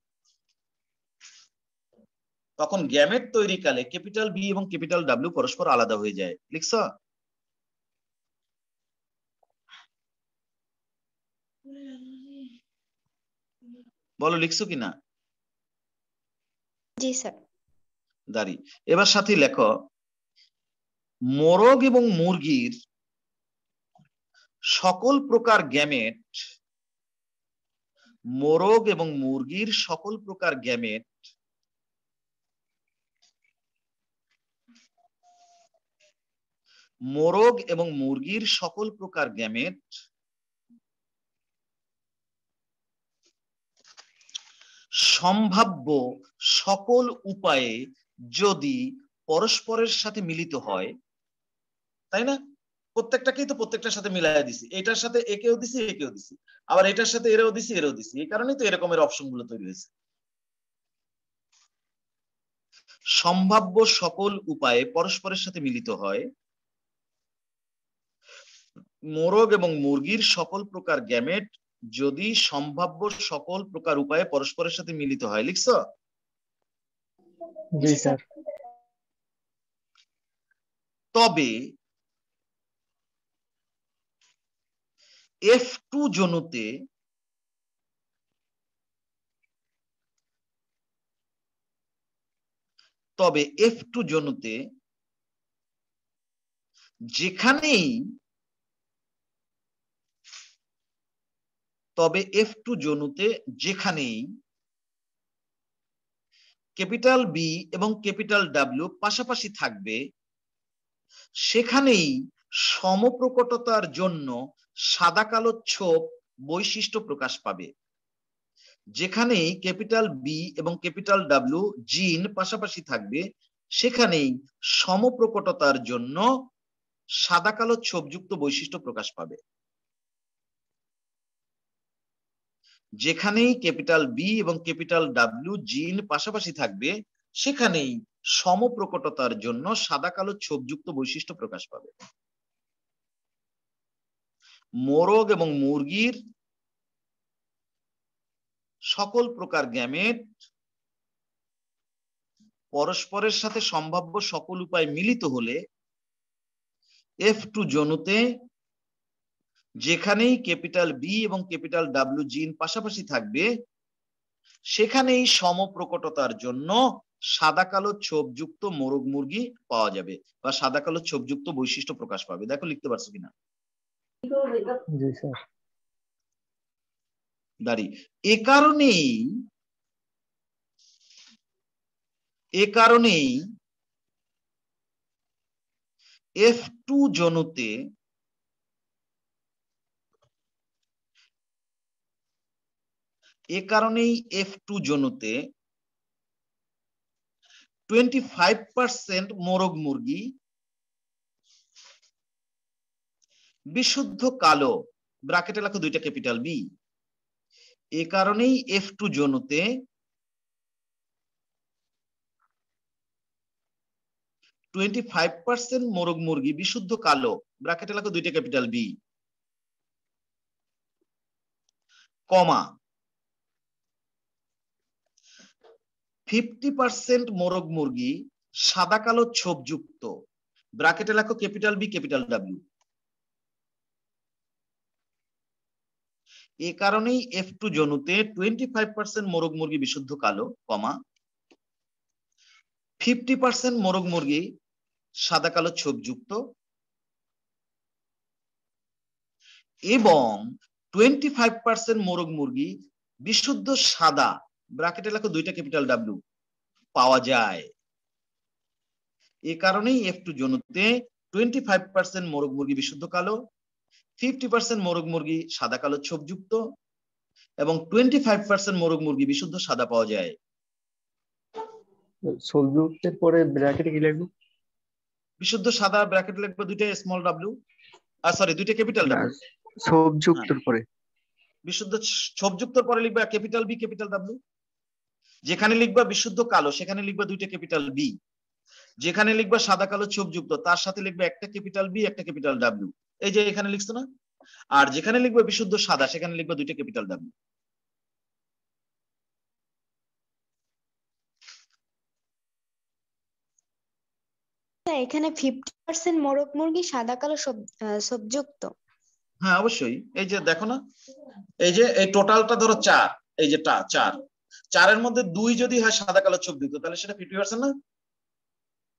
তখন গ্যামেট তৈরি কালে ক্যাপিটাল বি এবং ক্যাপিটাল ডাব্লিউ পরস্পর আলাদা হয়ে যায়। লিখছো? বলো লিখছো কিনা? জি স্যার। দাঁড়ি এবার সাথে লেখো মোরগ এবং মুরগির সকল প্রকার গ্যামেট, মোরগ এবং মুরগির সকল প্রকার গ্যামেট মোরগ এবং মুরগির সকল প্রকার গ্যামেট সম্ভাব্য সকল উপায়ে যদি পরস্পরের সাথে মিলিত হয়, তাই না? প্রত্যেকটাকেই তো প্রত্যেকটার সাথে মিলাই দিছি, এটার সাথে একেও দিছি একেও দিছি, আবার এটার সাথে এরও দিছি এরও দিছি, এই কারণেই তো এরকমের অপশন গুলো তৈরি হয়েছে। সম্ভাব্য সকল উপায়ে পরস্পরের সাথে মিলিত হয়, মোরগ এবং মুরগির সকল প্রকার গ্যামেট যদি সম্ভাব্য সকল প্রকার উপায়ে পরস্পরের সাথে মিলিত হয়। লিখছো? জি স্যার। তবে F2 জনুতে তবে F2 জনুতে যেখানেই ক্যাপিটাল বি এবং ক্যাপিটাল ডাব্লিউ পাশাপাশি থাকবে সেখানেই সমপ্রকটতার জন্য সাদা কালো ছোপ বৈশিষ্ট্য প্রকাশ পাবে। যেখানেই ক্যাপিটাল বি এবং ক্যাপিটাল ডাব্লিউ জিন পাশাপাশি থাকবে সেখানেই সমপ্রকটতার জন্য সাদা কালো ছোপযুক্ত বৈশিষ্ট্য প্রকাশ পাবে। যেখানেই ক্যাপিটাল বি এবং ক্যাপিটাল ডাব্লিউ জিন পাশাপাশি থাকবে সেখানেই সমপ্রকটতার জন্য সাদা কালো ছোপযুক্ত বৈশিষ্ট্য প্রকাশ পাবে। মোরগ এবং মুরগির সকল প্রকার গ্যামেট পরস্পরের সাথে সম্ভাব্য সকল উপায় মিলিত হলে F2 জনুতে যেখানেই ক্যাপিটাল বি এবং ক্যাপিটাল ডাব্লিউ জিন পাশাপাশি থাকবে সেখানেই সমপ্রকটতার জন্য সাদা কালো ছোপযুক্ত মোরগ মুরগি পাওয়া যাবে বা সাদা কালো ছোপযুক্ত বৈশিষ্ট্য প্রকাশ পাবে। দেখো লিখতে পারছো কিনা? জি স্যার। দাঁড়ি এ কারণেই F2 জনুতে F2 জনুতে 25% মোরগ মুরগি বিশুদ্ধ কালো, ব্র্যাকেটে লেখো দুইটা ক্যাপিটাল বি। এ কারণেই F2 জনুতে 25% মোরগ মুরগি বিশুদ্ধ কালো, ব্র্যাকেটে লেখো দুইটা ক্যাপিটাল বি, কমা 50% মোরগ মুরগি সাদা কালো ছোপযুক্ত, ব্র্যাকেটে লেখো ক্যাপিটাল বি ক্যাপিটাল ডাব্লিউ। এ কারণেই F2 জনুতে 25% মোরগ মুরগি বিশুদ্ধ কালো, কমা 50% মোরগ মুরগি সাদা কালো ছোপযুক্ত এবং 25% মোরগ মুরগি বিশুদ্ধ সাদা, ব্র্যাকেটে লেখো দুইটা ক্যাপিটাল ডাব্লিউ পাওয়া যায়। এ কারণেই F2 জনুতে 25% মোরগ মুরগি বিশুদ্ধ কালো, 50% মোরগ মুরগি সাদা কালো ছোপযুক্ত এবং 25% মোরগ মুরগি বিশুদ্ধ সাদা পাওয়া যায়। ছোপযুক্তের পরে ব্র্যাকেটে কি লিখবো? বিশুদ্ধ সাদা, ব্র্যাকেট লিখবে দুইটা স্মল ডাব্লিউ, সরি দুইটা ক্যাপিটাল ডাব্লিউ। ছোপযুক্তর পরে বিশুদ্ধ ছোপযুক্তর পরে লিখবা ক্যাপিটাল বি ক্যাপিটাল ডাব্লিউ। যেখানে লিখবা বিশুদ্ধ কালো সেখানে লিখবা দুইটা ক্যাপিটাল বি, যেখানে লিখবা সাদা কালো ছোপযুক্ত তার সাথে লিখবা একটা ক্যাপিটাল বি একটা ক্যাপিটাল ডাব্লিউ, এই যে এখানে লিখছো না। আর যেখানে লিখবা বিশুদ্ধ সাদা সেখানে লিখবা দুইটা ক্যাপিটাল ডাব্লিউ। এখানে 50% মোরগ মুরগি সাদা কালো সবযুক্ত। হ্যাঁ অবশ্যই, এই যে দেখো না, এই যে এই টোটালটা ধরো 4, এই যে 4, 4-এর মধ্যে 2 যদি হয় সাদা কালো ছোপযুক্ত তাহলে সেটা 50% না?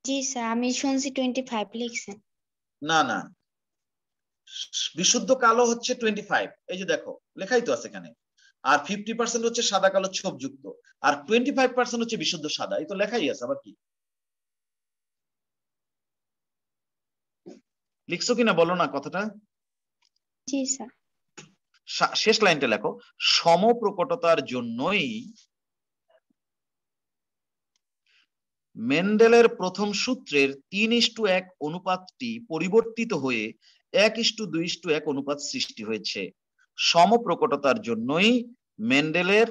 জি স্যার, আমি শুনছি 25 লিখছেন। না না, বিশুদ্ধ কালো হচ্ছে 25, এই যে দেখো লেখাই তো আছে এখানে। আর 50% হচ্ছে সাদা কালো ছোপযুক্ত আর 25% হচ্ছে বিশুদ্ধ সাদা, এই তো লেখাই আছে। আবার কি লিখছো কিনা বলো না কথাটা? জি স্যার। শেষ লাইনটা লেখো, সমপ্রকটতার জন্যই মেন্ডেলের প্রথম সূত্রের 3:1 অনুপাতটি পরিবর্তিত হয়ে 1:2:1 অনুপাত সৃষ্টি হয়েছে। সমপ্রকটতার জন্যই মেন্ডেলের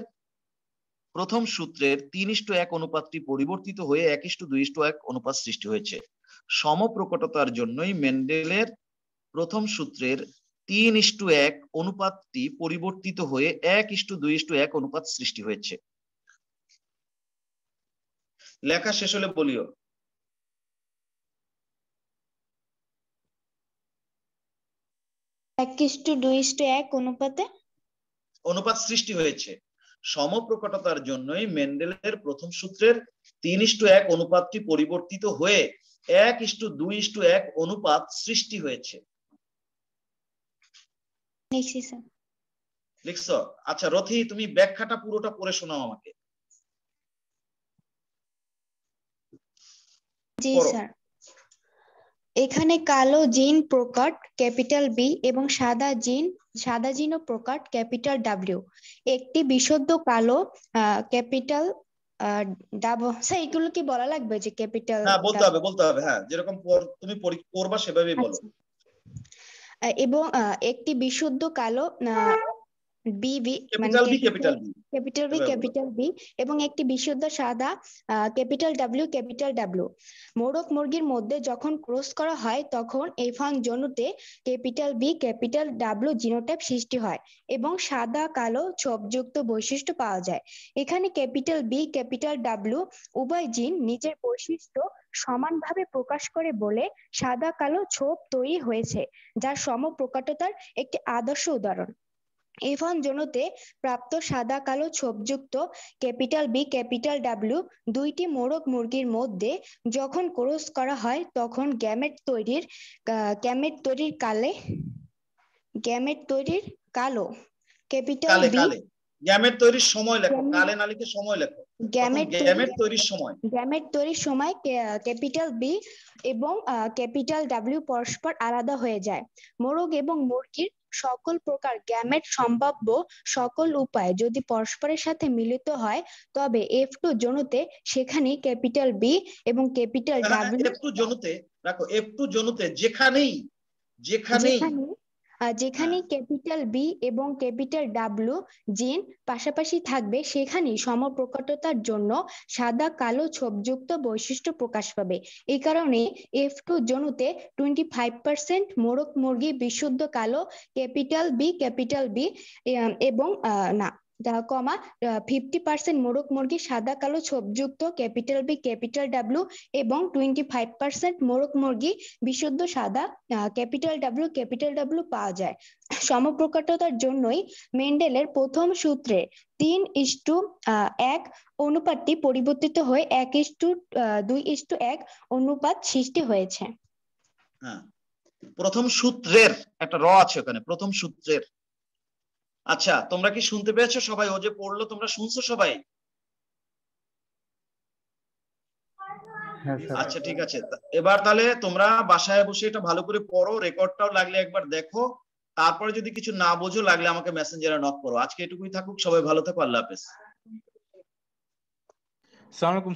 প্রথম সূত্রের 3:1 অনুপাতটি পরিবর্তিত হয়ে 1:2:1 অনুপাত সৃষ্টি হয়েছে। সমপ্রকটতার জন্যই মেন্ডেলের প্রথম সূত্রের 3:1 অনুপাতটি পরিবর্তিত হয়ে 1:2:1 অনুপাত সৃষ্টি হয়েছে। লেখা শেষ হলে বলিও। 1:2:1 অনুপাতে অনুপাত সৃষ্টি হয়েছে। সমপ্রকটতার জন্যই মেন্ডেলের প্রথম সূত্রের 3:1 অনুপাতটি পরিবর্তিত হয়ে 1:2:1 অনুপাত সৃষ্টি হয়েছে। লিখছি স্যার। লিখছো? আচ্ছা রথি, তুমি ব্যাখ্যাটা পুরোটা পড়ে শোনাও আমাকে। জি পড়ো। স্যার। এখানে কালো জিন প্রকাট ক্যাপিটাল বি এবং সাদা জিন ও প্রকাট ক্যাপিটাল ডাব্লিউ। একটি বিশুদ্ধ কালো ক্যাপিটাল স্যার এগুলো কি বলা লাগবে যে ক্যাপিটাল? হ্যাঁ বলতে হবে, হ্যাঁ যেরকম তুমি পড়বা সেভাবেই বলো। এবং একটি বিশুদ্ধ কালো বিবি মানে ক্যাপিটাল বি ক্যাপিটাল বি এবং একটি বিশুদ্ধ সাদা ক্যাপিটাল ডাব্লিউ। মোরগ মুরগির মধ্যে যখন ক্রস করা হয় তখন F1 জনুতে capital B capital W genotype সৃষ্টি হয় এবং সাদা কালো ছোপযুক্ত বৈশিষ্ট্য পাওয়া যায়। এখানে ক্যাপিটাল বি ক্যাপিটাল ডাব্লিউ উভয় জিন নিজের বৈশিষ্ট্য সমানভাবে প্রকাশ করে বলে সাদা কালো ছোপ তৈরি হয়েছে, যা সমপ্রকাটতার একটি আদর্শ উদাহরণ। F1 জনুতে প্রাপ্ত সাদা কালো ছোপযুক্ত ক্যাপিটাল বি ক্যাপিটাল ডাব্লিউ দুইটি মোরগ মুরগির মধ্যে যখন ক্রস করা হয় তখন গ্যামেট তৈরির কালো ক্যাপিটাল বি গ্যামেট তৈরির সময় লেখো, কালে না লিখে সময় লেখো। গ্যামেট তৈরির সময় ক্যাপিটাল বি এবং ক্যাপিটাল ডাব্লিউ পরস্পর আলাদা হয়ে যায়। মোরগ এবং মুরগির সকল প্রকার গ্যামেট সম্ভাব্য সকল উপায় যদি পরস্পরের সাথে মিলিত হয় তবে F2 জনুতে সেখানে ক্যাপিটাল বি এবং ক্যাপিটাল ডাব্লিউ F2 জনুতে যেখানে ক্যাপিটাল বি এবং ক্যাপিটাল ডাব্লিউ জিন পাশাপাশি থাকবে সেখানেই সমপ্রকটতার জন্য সাদা কালো ছোপযুক্ত বৈশিষ্ট্য প্রকাশ পাবে। এই কারণে F2 জনুতে 25% মোরগ মুরগি বিশুদ্ধ কালো ক্যাপিটাল বি এবং 50% মোরগ মুরগি সাদা কালো ছোপযুক্ত ক্যাপিটাল বি ক্যাপিটাল ডাব্লিউ এবং 25% মোরগ মুরগি বিশুদ্ধ সাদা ক্যাপিটাল ডাব্লিউ পাওয়া যায়। সমপ্রকাটতার জন্যই মেন্ডেলের প্রথম সূত্রে 3:1 অনুপাতটি পরিবর্তিত হয়ে 1:2:1 অনুপাত সৃষ্টি হয়েছে। হ্যাঁ, প্রথম সূত্রের একটা আছে ওখানে, প্রথম সূত্রের। আচ্ছা তোমরা কি শুনতে পেয়েছো সবাই? ও যে পড়লো তোমরা শুনছো সবাই? আচ্ছা ঠিক আছে, এবার তাহলে তোমরা বাসায় বসে এটা ভালো করে পড়ো, রেকর্ডটাও লাগলে একবার দেখো, তারপরে যদি কিছু না বোঝো লাগলে আমাকে মেসেঞ্জারে নক করো। আজকে এটুকুই থাকুক, সবাই ভালো থাকো, আল্লাহ হাফেজ। আসসালামু আলাইকুম।